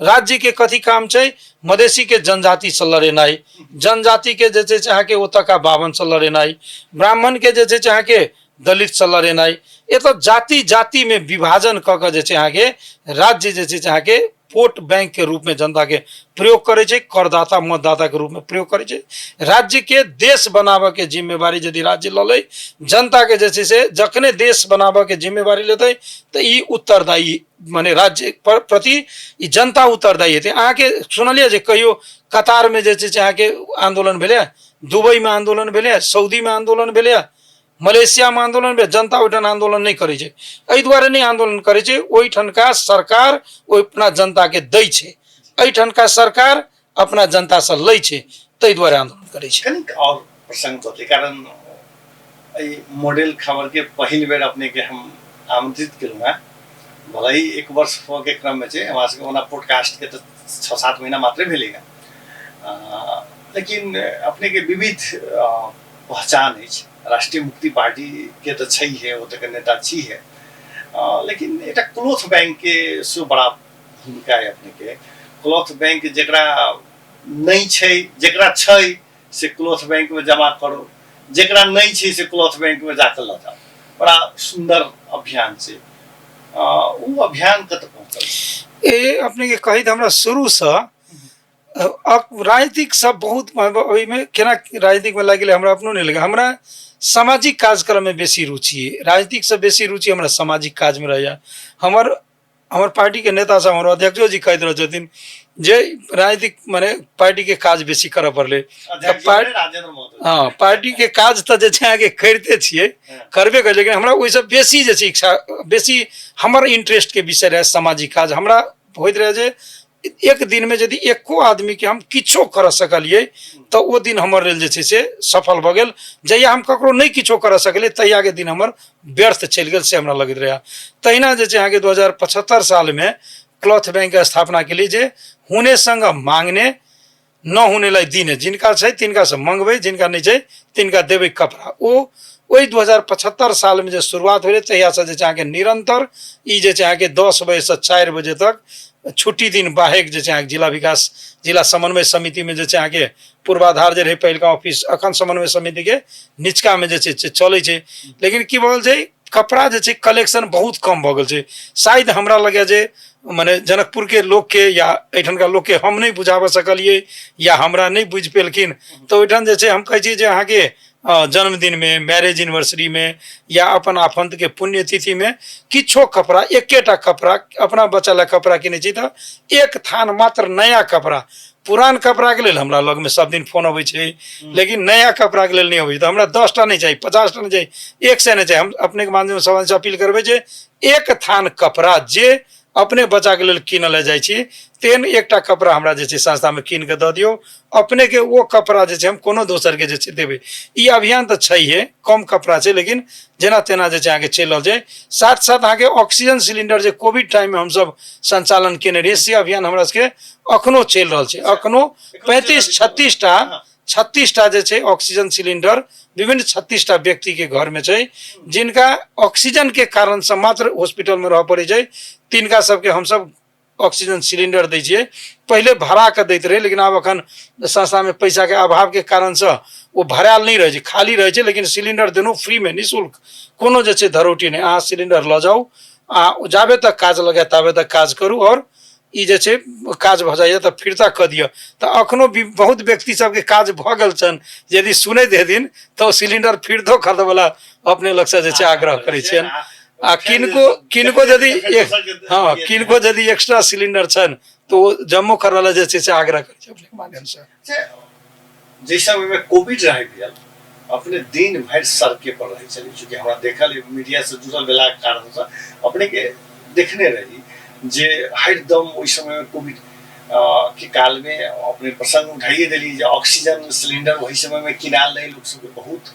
राज्य के कथी काम छे मधेसी के जनजाति से लड़ेनाई जनजाति के जे छे अहाँ के ओतका बावन से लड़ेनाई ब्राह्मण के जे छे अहाँ के दलित से लड़ेनाई एतो जाति जाति में विभाजन क के जे छे अहाँ के राज्य जे छे अहाँ के वोट बैंक के रूप में जनता के प्रयोग करे छे करदाता मतदाता के रूप में प्रयोग करे छे राज्य के देश बनावे के जिम्मेवारी यदि राज्य लले जनता के जैसे से जखने देश बनावे के जिम्मेवारी लेते तो ई उत्तरदायी माने राज्य प्रति ई जनता उत्तरदायी हेते अहाँ के सुनलिए जे कहियो कतार में जे छे अहाँ के आंदोलन भेले दुबई में आंदोलन भेले सऊदी में आंदोलन भेले मलेशिया में आंदोलन में जनता ओठन आंदोलन नहीं करे छे एहि द्वारे नहीं आंदोलन करे छे ओठन का सरकार अपना जनता के दै छे एठन का सरकार अपना जनता से लै छे तै द्वारे आंदोलन करे छे कनिक और प्रसंग होते कारण ए मॉडल खबर के पहली बेर अपने के हम आमंत्रित करूंगा भले ही 1 वर्ष हो के क्रम में छे हमरा से ओना पॉडकास्ट के तो 6-7 महीना मात्र भेलेगा लेकिन अपने के विविध पहचान है राष्ट्रीय मुक्ति पार्टी के तो छई है वो तो नेता छी है लेकिन एटा क्लोथ बैंक के सो बड़ा भूमिका है अपने के क्लोथ बैंक जेकरा नहीं छै जेकरा छै से क्लोथ बैंक में जमा करो जेकरा नहीं छै से क्लोथ बैंक में जाकर ल जाओ बड़ा सुंदर अभियान से वो अभियान कत पहुंचल ए अपने के कही हमरा शुरू से राजनीतिक सब बहुत ओहि में केना राजनीतिक में लगे हमरा अपनो नहीं लगे हमरा सामाजिक कार्यक्रम में बेसी रुचि है राजनीतिक से बेसी रुचि हमरा सामाजिक काज में रह हमर पार्टी के नेता सब हमर अध्यक्षो जी कहते रहे छथिन जे राजनीतिक माने पार्टी के काज बेसी करे पड़ले हाँ पार्टी के काज तो जे छै आगे करते छिए करबे कर लेकिन हमरा ओइ से बेसी जे छै इच्छा बेसी हमर इंटरेस्ट के विषय रहे सामाजिक काज हमरा होइत रहे जे एक दिन में यदि एको आदमी के हम किछो कर सकलिए तो वो दिन हमर लेल जे छै से सफल भ गेल जहिया हम ककरो नहीं किछो कर सकले तहिया के दिन हमर व्यर्थ चल गेल से हमरा लगत रहा तहिना जे छै आगे 2075 साल में क्लॉथ बैंक के स्थापना के लिए जे होने संग मांगने न होने लाई दीने जिनका छै तिनका से मंगबे जिनका नहीं छै तिनका देबे कपड़ा ओ वही 2075 साल में जो शुरुआत भेले तहिया से जे छै आगे निरंतर ई जे छै आगे 10 बजे से 4 बजे तक छुट्टी दिन बाहेक जे छै जिला विकास जिला समन्वय समिति में जे छै आगे पूर्वाधार जे रहे पहिलका ऑफिस अखन समन्वय समिति के निचका में जे छै चले छै लेकिन की बोल छै कपड़ा जे छै कलेक्शन बहुत कम भ गेल छै शायद हमरा लगे जे माने जनकपुर के लोग के या एठन का लोग के हम नहीं बुझाब सकलिए या हमरा नहीं बुझ पेलखिन तो ओठन जे छै हम कहे छी जे अहाँ के जन्मदिन में मैरिज एनिवर्सरी में या अपन आफंत के पुण्यतिथि में किछो कपड़ा एकेटा कपड़ा अपना बच्चा ला कपड़ा किने छी तो एक थान मात्र नया कपड़ा पुरान कपड़ा के लेल हमरा लग में सब दिन फोन अबै छै लेकिन नया कपड़ा के लेल नहीं अबै तो हमरा 10टा नहीं चाहिए 50टा नहीं चाहिए 100 नहीं चाहिए हम अपने के माध्यम से समाज से अपील करबे जे एक थान कपड़ा जे अपने बच्चा के लेल कीनल जाइ छी तेन एकटा कपड़ा हमरा जे छै संस्था में कीन के दऽ दियौ अपने के वो कपड़ा जे छै हम कोनो दोसर के जे छै देबै ई अभियान तऽ छैहे कम कपड़ा छै लेकिन जेना तेना जे छै अहाँके चलि रहल छै साथ साथ अहाँके ऑक्सीजन सिलेंडर जे कोविड टाइम में हमसब संचालन केने रहियै से अभियान हमरा सबके अखनो चलि रहल छै अखनो 36 टा जे छै ऑक्सीजन सिलेंडर विभिन्न 36 टा व्यक्ति के घर में छै जिनका ऑक्सीजन के कारण से मात्र हॉस्पिटल में रह पड़े छै तिनका सबके हम सब ऑक्सीजन सिलेंडर दै छियै पहले भरा के दैत रहे लेकिन आब अखन संस्था में पैसा के अभाव के कारण से वो भराल नहीं रहे छै खाली रहे छै लेकिन सिलेंडर देनो फ्री में निःशुल्क कोनो जे छै धरोटी नहीं अहाँ सिलेंडर लऽ जाउ आ जाबे तक काज लगे ताबे तक काज करू और ई जे छै काज भ जाइए तऽ फिरता कऽ दिअ तऽ अखनो भी बहुत व्यक्ति सबके काज भऽ गेल छन यदि सुनैत हेथिन तऽ सिलेंडर फिरतो खरीदे वाला अपने लग से जे छै आग्रह करै छियन आ किनको किनको यदि हाँ किनको यदि एक्स्ट्रा सिलेंडर छन तो जम्मो करय वाला जे छै से आग्रह करै छै अपने के माध्यम से जैसे समय में कोविड रह गया अपने दिन भर सड़के पर रहे चली चूंकि हमरा देखल मीडिया से जुड़ल भेला के कारण से अपने के देखने रही जे हरदम उस समय में कोविड के काल में अपने प्रसंग उठाइए दिली जे ऑक्सीजन सिलेंडर वही समय में किनाल नहीं लोग सबके बहुत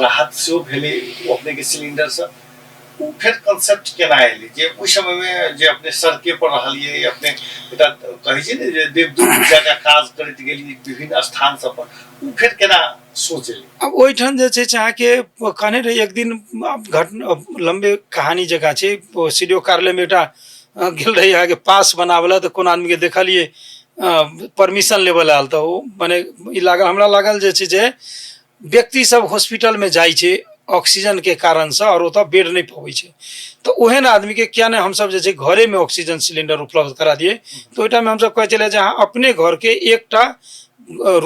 राहत से भेले अपने के सिलेंडर से उ फिर कांसेप्ट केना आइले जे उस समय में जे अपने सड़के पर रहलिए अपने एटा कहै छै ने जे देवदूत जगह काज करैत गेली विभिन्न स्थान सब पर उ फिर केना सोचली अब ओइठन जे छै अहाँके कहने रही एक दिन घटना लंबे कहानी जगह छै सीडीओ कार्यालय में एकटा गेल रही अहाँके पास बनावला तऽ कोन आदमी के देखलिए परमिशन लेवल आयल तऽ ओ माने ई लागल हमरा लागल जे छै जे व्यक्ति सब हॉस्पिटल में जाइ छै ऑक्सीजन के कारण से और ओतऽ बेड नहीं पबै छै तो ओहन आदमी के क्या नहीं हम सब जे छै घरे में ऑक्सीजन सिलेंडर उपलब्ध करा दिए तो ओइ टाइम में हम सब कहै छलिए जे अहाँ अपने घर के एकटा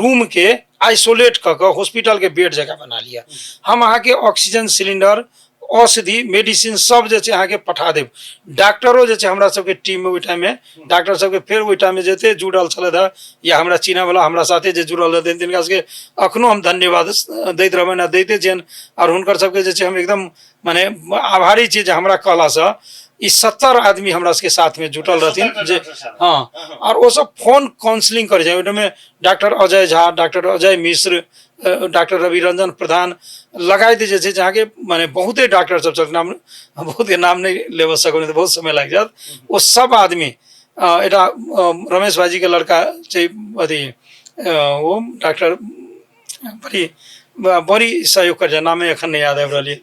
रूम के आइसोलेट क के हॉस्पिटल के बेड जगह बना लिया हम अहाँ के ऑक्सीजन सिलेंडर औषधि मेडिसिन सब जे छै अहाँ के पठा देब डॉक्टरो जे छै हमरा सबके टीम में ओइ टाइम में डॉक्टर सबके फेर ओइ टाइम में जते जुड़ल छले था या हमरा चिन्ह वाला हमरा साथे जे जुड़ल रहते तिनका सबके अखनो हम धन्यवाद दैत रहबनि आ दैते छियनि और हुनकर सबके जे छै हम एकदम माने आभारी छी जे हमरा कहला से ई 70 आदमी हमरा सबके साथ में जुटल रहथिन जे हाँ और वो सब फोन काउंसलिंग करे छै में doctor Ajay Jha doctor Ajay Mishra doctor Ravi Ranjan प्रधान लगाइत जे छै जहाँ के माने बहुते डॉक्टर सब छल नाम बहुत के नाम नहीं लेव सकूँ तो बहुत समय लग जात वो सब आदमी एटा रमेश भाजी के लड़का छै अथी वो डॉक्टर बड़ी सहयोग कर नामे एखन नहीं याद आबि रहल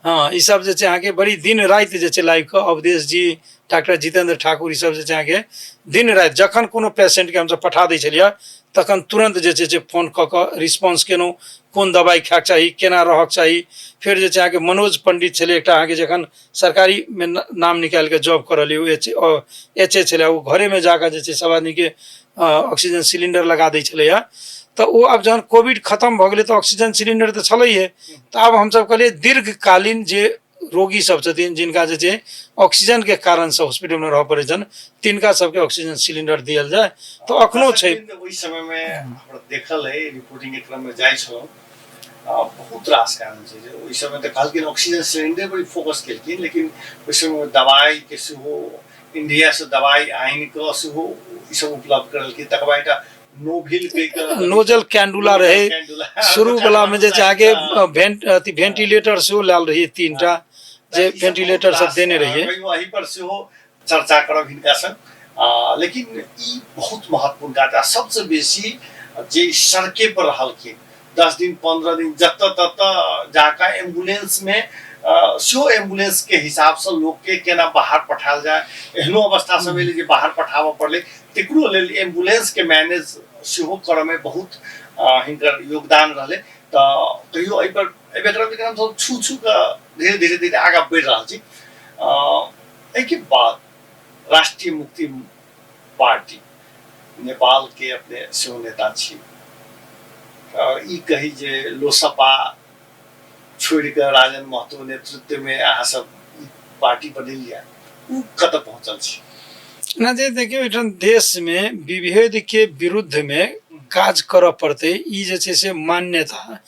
हाँ ई सब जे छै अहाँके बड़ी दिन राति जे छै लाइव के अवधेश जी डॉक्टर जितेंद्र ठाकुर ई सब जे छै अहाँके दिन राति जखन कोनो पेशेंट के हमसब पठा दै छलिए तखन तुरंत जे छै फोन कऽ के रिस्पॉन्स केलहुँ कोन दवाई खायक चाही केना रहक चाही फिर जे छै अहाँके मनोज पंडित छलै एकटा अहाँके जखन सरकारी में नाम निकाल के जॉब कर रहलिए एच ए छलै वो घरे में जाकर जे छै सब आदमी के ऑक्सीजन सिलेंडर लगा दै छलैया तो वो अब जहन कोविड खत्म भ गेलै तो ऑक्सीजन सिलेंडर तो छलैहे तो अब हम सब कहलिए दीर्घकालीन जे रोगी सब छथिन जिनका जे छै ऑक्सीजन के कारण से हॉस्पिटल में रह पड़े छन तिनका सबके ऑक्सीजन सिलेंडर दियल जाए तो अखनो छै ओइ समय में हमरा देखल है रिपोर्टिंग के क्रम में जाय छलो बहुत रास कारण छै जे ओइ समय त कहलकिन ऑक्सीजन सिलेंडर पर फोकस केलकिन लेकिन ओइ समय दवाई के सेहो इंडिया से दवाई आइन के सेहो ई सब उपलब्ध करलकिन तकबा एकटा नोजल कैंडुला रहे शुरू वाला में जे आगे वेंटिलेटर से लाल रही 3टा जे वेंटिलेटर सब देने रहिए वही पर से हो चर्चा करब हिनका संग लेकिन ई बहुत महत्वपूर्ण बात सबसे बेसी जे सड़के पर रहलखिन 10 दिन 15 दिन जत तत जाका एम्बुलेंस में सो एम्बुलेंस के हिसाब से लोग के केना बाहर पठाल जाए एहनो अवस्था सब जे बाहर पठाव पड़ले तेकरो लेल एम्बुलेंस के मैनेज सेहो करे में बहुत हिनकर योगदान रहले त कहियो एहि पर एबेकर के हम छू छू का धीरे धीरे आगे बढ़ रहा छी एहि के बाद राष्ट्रीय मुक्ति पार्टी नेपाल के अपने सेहो नेता छी ई कही जे लोसपा छोड़ के राजन महतो नेतृत्व में अहाँ सब पार्टी बनेलिया उ कत पहुंचल छी ना जे देखियो एठन देश में विभेद के विरुद्ध में काज करऽ पड़ते ई जे छै से मान्यता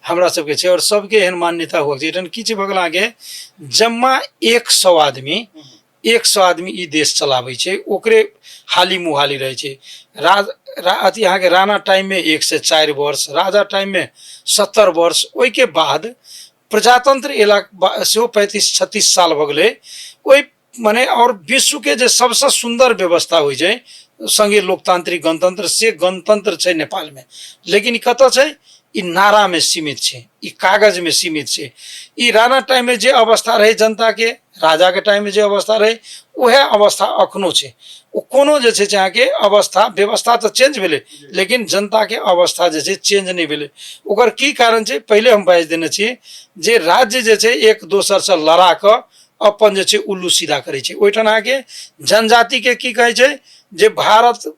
हमरा सबके छै और सबके एहन मान्यता हो छै एठन किछ भगला के जम्मा 100 आदमी 100 आदमी ई देश चलाबै छै, ओकरे हाली मुहाली रहै छै। अथी अहाँके राणा टाइम में 1 से 4 वर्ष, राजा टाइम में 70 वर्ष, ओहि के बाद प्रजातंत्र एला सेहो 35-36 साल भ गेलै। ओहि माने और विश्व के जे सबसे सुंदर व्यवस्था होइ छै संघीय लोकतांत्रिक गणतंत्र, से गणतंत्र छै नेपाल में। लेकिन कत छै, ई नारा में सीमित छै, ई कागज में सीमित छै। ई राणा टाइम में जे अवस्था रहे जनता के, राजा के टाइम में जे अवस्था रहे, वह अवस्था अखनो छै। ओ कोनो जे छै अहाँ के अवस्था व्यवस्था तो चेंज भेलै, लेकिन जनता के अवस्था जे छै चेंज नहीं भेलै। ओकर की कारण छै, पहले हम बाजि देने छियै जे राज्य जे छै एक दोसर से लड़ा क अपन जे छै उल्लू सीधा करै छै। ओहिठाम अहाँ के जनजाति के की कहै छै जे भारत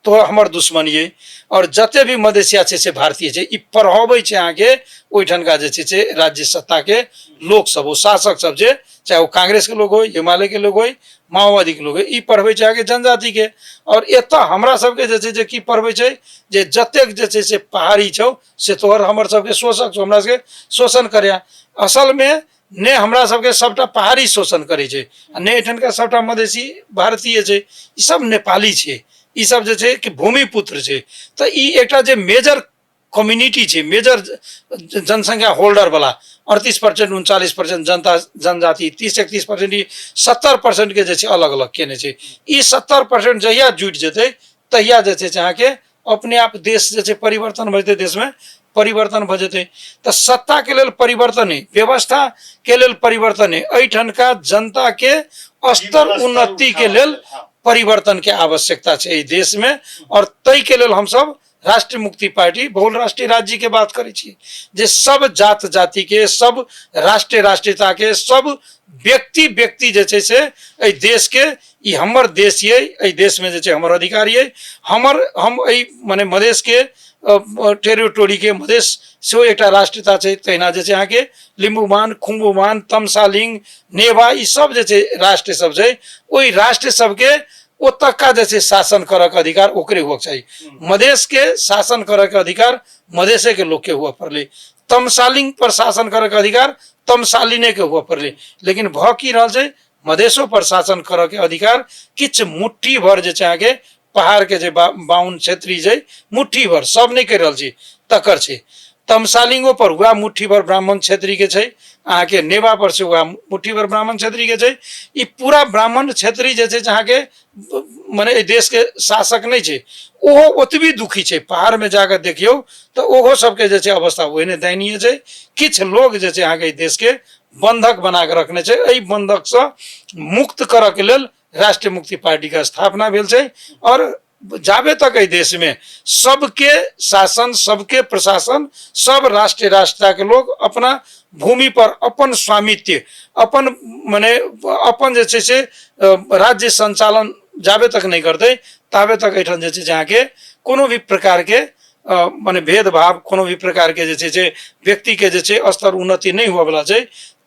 तो हमर दुश्मन ये, और जते भी मधेसिया छै से भारतीय छै। ई पढ़ाबै छै अहाँ के ओहिठानका जे छै से राज्य सत्ता के लोक सब, ओ शासक सब जे, चाहे वो कांग्रेस के लोग हो, हिमालय के लोग हो, माओवादी के लोग हो, ई पढ़बै छै अहाँ के जनजाति के। और एत हमरा सबके जे छै जे की पढ़बै छै जे जतेक जे छै से पहाड़ी छौ से तोहर हमर सबके शोषक छौ, हमरा सबके शोषण करे। असल में ने हमरा सबके सबटा पहाड़ी शोषण करे छै, ने एठनका सबटा मधेसी भारतीय छै, ई सब नेपाली छै, ई सब जे छै कि भूमिपुत्र छै। तो ई एकटा जे मेजर कम्युनिटी छै, मेजर जनसंख्या होल्डर वाला 38%, 39% जनता जनजाति, 30-31% ई 70% के जे छै अलग अलग केने छै। ई 70% जहिया जुट जेतै तहिया जे छै अहाँ के अपने आप देश जे छै परिवर्तन भ जेतै, देश में परिवर्तन भ जेतै। तो सत्ता के लेल परिवर्तन है, व्यवस्था के लेल परिवर्तन है, एहिठनका जनता के स्तर उन्नति के लेल परिवर्तन के आवश्यकता है इस देश में। और तय के लेल हम सब राष्ट्रीय मुक्ति पार्टी बहुल राष्ट्रीय राज्य के बात करै छी, जे सब जात जाति के, सब राष्ट्रीय राष्ट्रीयता के, सब व्यक्ति व्यक्ति जे छै से एहि देश के, ई हमर देश ये, एहि देश में जे छै हमर अधिकार ये, हम एहि माने मधेश के टेरिटोरी के, मधेश सेहो एकटा राष्ट्रीयता छै। तहिना जे छै अहाँ के लिम्बुमान, खुम्बुमान, तमसालिङ, नेवा, ई सब जे छै राष्ट्र सब छै, ओहि राष्ट्र सबके ओतका जे छै शासन करऽ के अधिकार ओकरे हुआ चाहिए। मधेश के शासन करऽ के अधिकार मधेशे के लोग के हुआ पड़ले, तमसालिङ पर शासन करऽ के अधिकार तमसालिने के हुआ पड़ले। लेकिन भ की रहल छै, मधेशो पर शासन करऽ के अधिकार किछ मुट्ठी भर जे छै अहाँ के पहाड़ के जे 52 क्षेत्री छै, मुट्ठी भर, सब नहीं कर रहल छी, तकर छै। तमसालिङो पर हुआ मुट्ठी भर ब्राह्मण क्षेत्री के छै, अहाँ के नेवा पर से हुआ मुट्ठी भर ब्राह्मण क्षेत्री के छै। ई पूरा ब्राह्मण क्षेत्री जे छै अहाँ के माने देश के शासक नहीं छै, ओहो ओतबी दुखी छै। पहाड़ में जाकर देखियो तो ओहो सबके जे छै अवस्था ओहने दयनीय छै। किछ लोग जे छै अहाँ के देश के बंधक बना के रखने छै। एहि बंधक से मुक्त करऽ के लेल राष्ट्रीय मुक्ति पार्टी का स्थापना भेल छै। और जाबे तक एहि देश में सबके शासन, सबके प्रशासन, सब राष्ट्रीय राष्ट्रता के लोग अपना भूमि पर अपन स्वामित्व, अपन माने अपन जे छै से राज्य संचालन जाबे तक नहीं करते, ताबे तक एठन जे छै अहाँ के कोनो भी प्रकार के माने भेदभाव, कोनो भी प्रकार के जे छै से व्यक्ति के जे छै स्तर उन्नति नहीं हुआ वाला छै।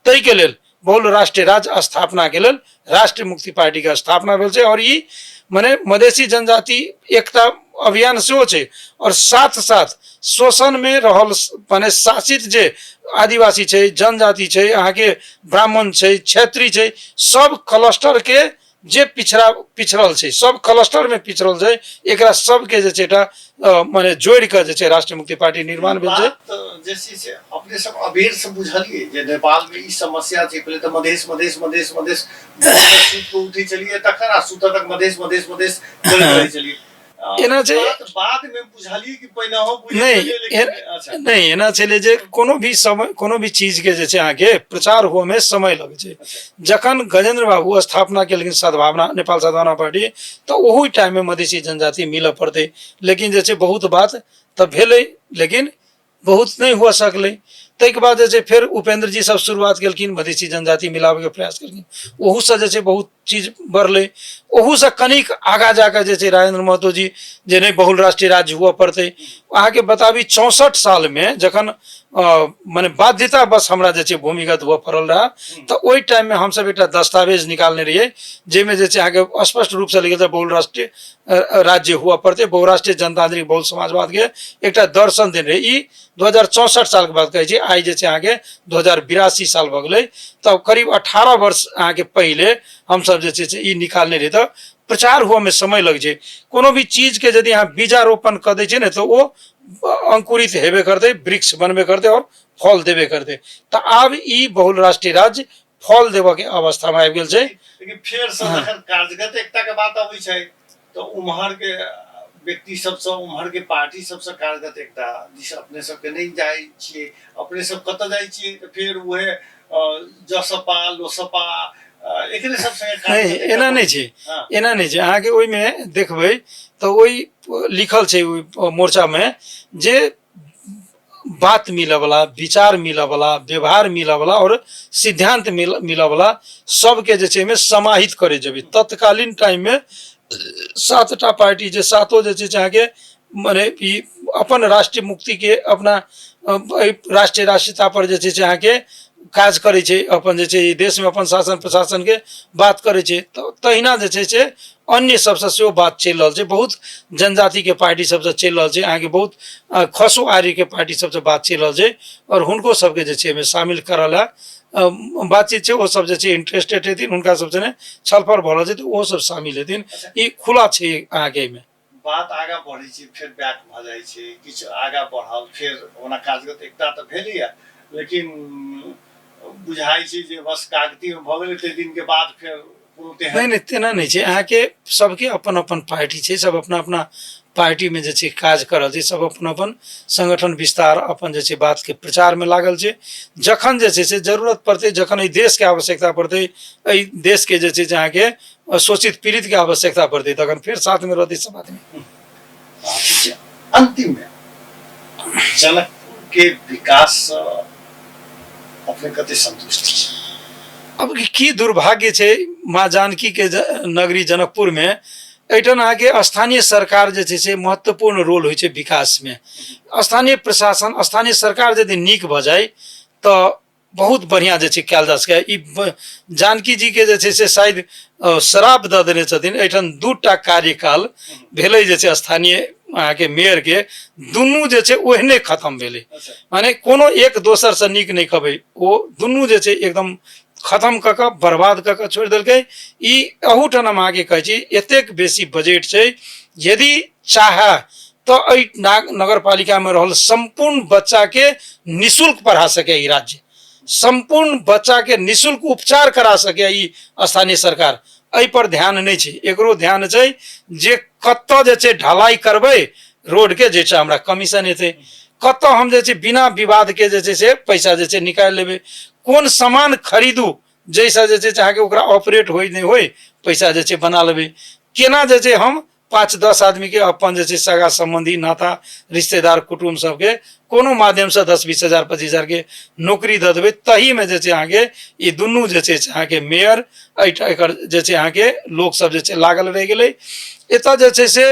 तै के लेल बहुल राष्ट्रीय राज्य स्थापना के लेल राष्ट्रीय मुक्ति पार्टी का स्थापना भेल छै। और ई माने मधेसी जनजाति एकता अभियान सेहो छै। और साथ साथ शोषण में रहल माने शासित जे आदिवासी छै, जनजाति छै, अहाँ के ब्राह्मण छै, क्षेत्री छै, सब क्लस्टर के जे पिछड़ल छै, सब क्लस्टर में पिछड़ल छै, एकरा सब के जे छै माने जोड़ के जे छै राष्ट्रीय मुक्ति पार्टी निर्माण भेल छै। जैसे से अपने सब अबेर से बुझलिए जे नेपाल में ई समस्या छै। पहले तो मधेश मधेश मधेश मधेश सूत को उठी चलिए, तखन आ सूत तक मधेश मधेश मधेश बोले चलिए। एना छै बाद में बुझलिए कि पहिने हो नहीं एना छले जे कोनो भी समय, कोनो भी चीज के जे छै अहाँ के प्रचार हुआ में समय लगे छै। जखन गजेंद्र बाबू स्थापना के लेकिन सद्भावना नेपाल सद्भावना पार्टी, तो ओही टाइम में मधेसी जनजाति मिल पड़ते। लेकिन जे छै बहुत बात तब भेलै, लेकिन बहुत नहीं हुआ सकले। तै के बाद जे छै फिर उपेंद्र जी सब शुरुआत केलखिन, मधेसी जनजाति मिलावे के प्रयास केलखिन, ओहू से जे छै बहुत चीज बढ़ले। ओहू से कनिक आगा जाकर जे छै राजेंद्र महतो जी जे नहीं बहुल राष्ट्रीय राज्य हुआ पड़ते। अहाँ के बताबी 64 साल में जखन माने बाध्यता बस हमरा जे छै भूमिगत हुआ पड़ल रहा, तो ओहि टाइम में हम सब एक दस्तावेज निकालने रहिए, जेमे जे छै अहाँ के स्पष्ट रूप से लिखल छै बहुल राष्ट्रीय राज्य हुआ पड़ते, बहुराष्ट्रीय जनतांत्रिक बहुल समाजवाद के एक दर्शन देने रहे। ई 2064 साल के बात कहै छी। आइ जे छै अहाँके 2082 साल भऽ गेलै, तब करीब 18 वर्ष अहाँके पहिले हमसब जे छै से ई निकालने रही। तऽ प्रचार हुआ में समय लग छै। कोनो भी चीज के यदि अहाँ बीजारोपण कर दै छै ने तो वो अंकुरित हेबे करते, वृक्ष बनबे करते और फल देबे करते। तो आब ई बहुराष्ट्रीय राज्य फल देबऽ के अवस्था में आबि गेल छै। लेकिन फेर से जखन कार्यगत एकता के बात अबै छै तो उम्हर के व्यक्ति सबसे, उम्हर के पार्टी सबसे कार्यगत एकता दिस अपने सबके नहीं जाय छियै। अपने सब कतऽ जाय छियै तो फिर वह जसपा लोसपा एकरे सब संगे एना नहीं छै, एना नहीं छै। अहाँके ओहिमे देखबै तो ओहि लिखल छै ओहि मोर्चा में जे बात मिले वाला, विचार मिले वाला, व्यवहार मिले वाला और सिद्धांत मिले वाला सबके जे छै में समाहित करे जेबै। तत्कालीन टाइम में 7टा पार्टी जे सातो जे छै अहाँके माने ई अपन राष्ट्रीय मुक्ति के अपना राष्ट्रीय राष्ट्रीयता पर जे छै अहाँके काज करे छै, अपन जे छै देश में अपन शासन प्रशासन के बात करे छै। तो तहिना जे छै अन्य सबसे सेहो बात चल रहा है। बहुत जनजाति के पार्टी सबसे चल रहा है, अहाँके बहुत खसो आर्य के पार्टी सबसे बात चल रहा है और हुनको सबके जे छै में शामिल करल है बातचीत छै। वो सब जे छै इंटरेस्टेड हेथिन, हुनका सबसे ने छलफल भऽ रहल छै तो वो सब शामिल हेथिन। ई खुला छै आगे में बात आगा बढ़ै छै, फिर बैक भ जाइ छै, किछु आगा बढ़ल, फिर ओना काजगत एकता तऽ भेलैया, लेकिन बुझाइ छै जे बस कागती में भऽ गेलै। ते दिन के बाद फिर नहीं नहीं तेना नहीं छै। अहाँके सबके अपन अपन पार्टी छै, सब अपना अपना पार्टी में जे छै काज कर रहल छै, सब अपन अपन संगठन विस्तार अपन जे छै बात के प्रचार में लागल छै। जखन जे छै से जरूरत पड़ते, जखन एहि देश के आवश्यकता पड़ते, एहि देश के जे छै अहाँके शोषित पीड़ित के आवश्यकता पड़ते, तखन फिर साथ में रहते सब आदमी। अंतिम में जनकपुर के विकास अपने कते संतुष्ट छी? अब की दुर्भाग्य छै माँ जानकी के नगरी जनकपुर में एठन अहाँके स्थानीय सरकार जे छै से महत्वपूर्ण रोल होइ छै विकास में। स्थानीय प्रशासन, स्थानीय सरकार यदि नीक भऽ जाए तो बहुत बढ़िया जे छै कयल जा सकै। ई जानकी जी के जे छै से शायद श्राप दऽ देने छथिन। एठन 2टा कार्यकाल भेलै जे छै स्थानीय अहाँके मेयर के, दुनू जे छै ओहने खत्म भेलै। माने कोनो एक दोसर से नीक नहीं कहबै, ओ दुनू जे छै एकदम खत्म कऽ के बर्बाद कऽ के छोड़ देलकै। ई अहूठाम हम आगे कहै छी एतेक बेसी बजट छै, यदि चाहे तो नगर पालिका में रहल संपूर्ण बच्चा के निःशुल्क पढ़ा सके ई राज्य, संपूर्ण बच्चा के निःशुल्क उपचार करा सके ई स्थानीय सरकार। एहि पर ध्यान नहीं छै। एकरो ध्यान छै जे कतऽ जे छै ढलाई करबै रोड के, जे छै हमरा कमीशन एतै, कतऽ हम जे छै बिना विवाद के जे छै से पैसा जे छै निकालि लेबै, कोन सामान खरीदू जैसा जे छै अहाँके ओकरा ऑपरेट होय नहीं होय पैसा जे छै बना लेबै, केना जे छै हम 5-10 आदमी के अपन जे छै सगा संबंधी नाता रिश्तेदार कुटुम्ब सबके कोनो माध्यम से 10-20 हजार 25 हजार के नौकरी दऽ देबै। तही में जे छै अहाँके ई दुनू जे छै अहाँके मेयर एकर जे छै अहाँके लोक सब जे छै लागल रह गेलै। एतऽ जे छै से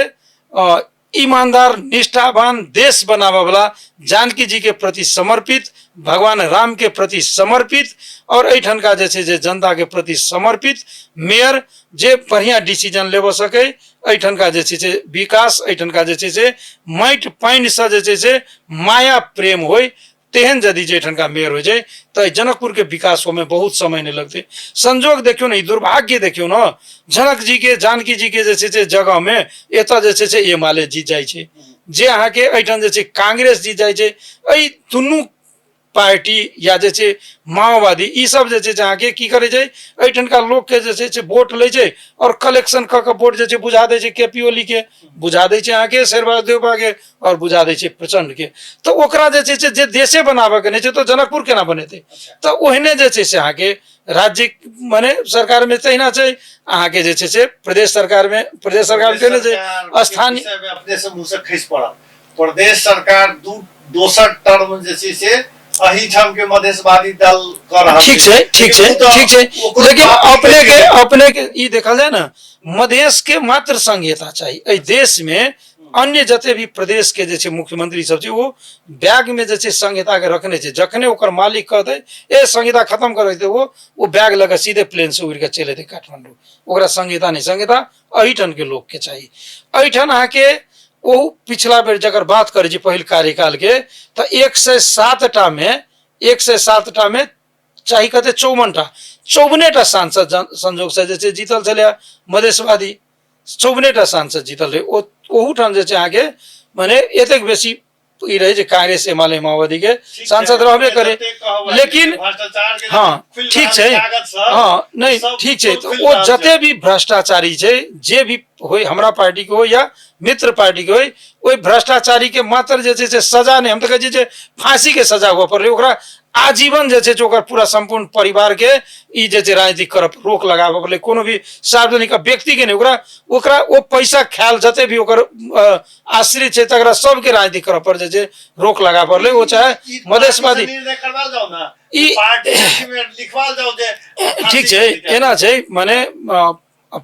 ईमानदार निष्ठावान देश बनाबे वाला, जानकी जी के प्रति समर्पित, भगवान राम के प्रति समर्पित और एठन का जे छै जनता के प्रति समर्पित मेयर जे बढ़िया डिसीजन लेबो सके, एठन का जे छै विकास, एठन का जे छै माटि पानि से जे छै माया प्रेम होय, तेहन यदि जेठन का मेयर हो जाए तो जनकपुर के विकास में बहुत समय नहीं लगते। संजोग देखियो ना, दुर्भाग्य देखियो ना, जनक जी के जानकी जी के जे छै जगह में एतऽ जे छै एमाले जीत जाइ छै, जे अहाँके एठन जे छै कांग्रेस जीत जाइ छै। एहि दुनू पार्टी या जे छै माओवादी ई सब जे छै अहाँके की करे छै, एठनका लोग के जे छै वोट ले छै और कलेक्शन क के वोट जे छै बुझा दे छै केपी ओली के, बुझा दे छै अहाँके शेरबाज देवबा के और बुझा दे छै प्रचंड के। तो ओकरा जे छै जे देशे बनाबे के नहीं छै तो जनकपुर केना बनेते? तो ओहने जे छै अहाँके राज्य माने सरकार में तहिना छै, अहाँके जे छै से प्रदेश सरकार में केने छै स्थानीय अपने से मुंह से खसि पड़ल। प्रदेश सरकार दोसर टर्म जे छै से अहिठाम के मधेशवादी दल कर रहल ठीक छै, ठीक छै, ठीक छै, लेकिन अपने के ई देखल जाए ना, मधेश के मात्र संहिता चाहिए। एहि देश में अन्य जते भी प्रदेश के जे छै मुख्यमंत्री सब छै वो बैग में जे छै संहिता के रखने छै। जखने ओकर मालिक कहते ए संहिता खत्म कर देते, वो बैग लगा सीधे प्लेन से उड़ के चले थे काठमांडू। ओकरा संहिता नहीं, संहिता अहिठन के लोग के चाहिए। अहिठन अहाँके वो पिछला बेर जगर बात करे पहिल कार्यकाल के तो 107टा में 107 में चाही कहते 54टा सांसद संजोग से जे छै जीतल छलै मधेशवादी 54टा सांसद जीतल रहे ओहू ठाम जे छै अहाँ के माने एतेक बेसी ई रहे जे कांग्रेस एमाले माओवादी के सांसद रहबे करे लेकिन हाँ ठीक छै हाँ नहीं ठीक छै तो ओ जते भी भ्रष्टाचारी छै जे भी होय हमरा पार्टी के हो या मित्र पार्टी के होय ओई भ्रष्टाचारी के मात्र जे छै से सजा नहीं हम तो कहै छी जे फांसी के सजा हुआ पड़े ओकरा आजीवन जे छै ओकर पूरा संपूर्ण परिवार के ई जे छै राजनीतिक करप रोक लगाबे पड़ले कोनो भी सार्वजनिक व्यक्ति के नहीं ओकरा ओ पैसा खायल जते भी ओकर आश्रित छै तकरा सबके राजनीतिक करप पर जे छै रोक लगा पड़ले वो चाहे मधेशवादी ई ठीक छै एना छै माने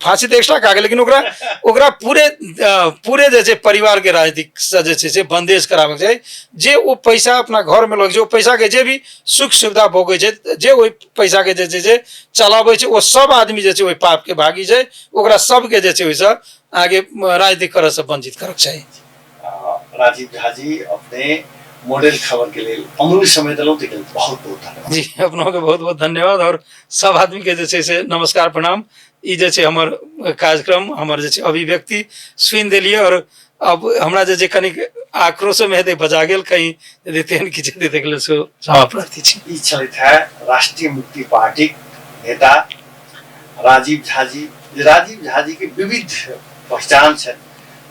फांसी तो एक्स्ट्रा कहा लेकिन ओकरा पूरे जे छै परिवार के राजनीतिक से जे छै से बंदेज कराबे छै जे ओ पैसा अपना घर में लग छै ओ पैसा के जे भी सुख सुविधा भोगै छै जे ओइ पैसा के जे छै से चलाबै छै ओ सब आदमी जे छै ओइ पाप के भागी छै ओकरा सब के जे छै ओइसे आगे राजनीतिक करे से वंचित करक चाहिए। राजीव झा जी अपने मॉडल खबर के लिए अमूल्य समय दिलौं के लिए बहुत बहुत धन्यवाद जी अपनों के बहुत बहुत धन्यवाद और सब आदमी के जे छै से नमस्कार प्रणाम ई जे छै हमर कार्यक्रम हमर जे छै अभिव्यक्ति सुनि देलिए और अब हमरा जे छै कनिक आक्रोश में हेतै बजा गेल कहीं यदि तेहन किछु हेतै देख ले सो क्षमा प्रार्थी छी। ई छलथि है राष्ट्रीय मुक्ति पार्टी नेता राजीव झा जी के विविध पहचान छै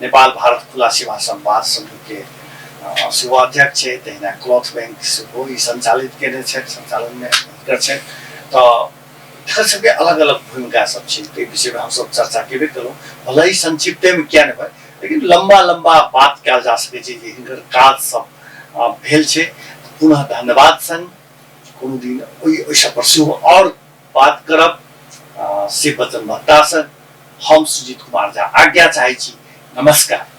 नेपाल भारत खुला सीमा संवाद संघ के शुभाध्यक्ष छै तहिना क्लॉथ बैंक सेहो ई संचालित केने छै संचालन में कर छै तो सबके अलग अलग भूमिका सब छै तो विषय में हम सब चर्चा केबे कलौ भले ही संक्षिप्त में क्या नहीं लेकिन लंबा लंबा बात कल जा सके छै जे हिनकर काज सब भेल छै पुनः धन्यवाद संग कोनो दिन ओइ सब पर सेहो और बात करब से वचनबद्धता से हम सुजीत कुमार झा आज्ञा चाहै छी नमस्कार।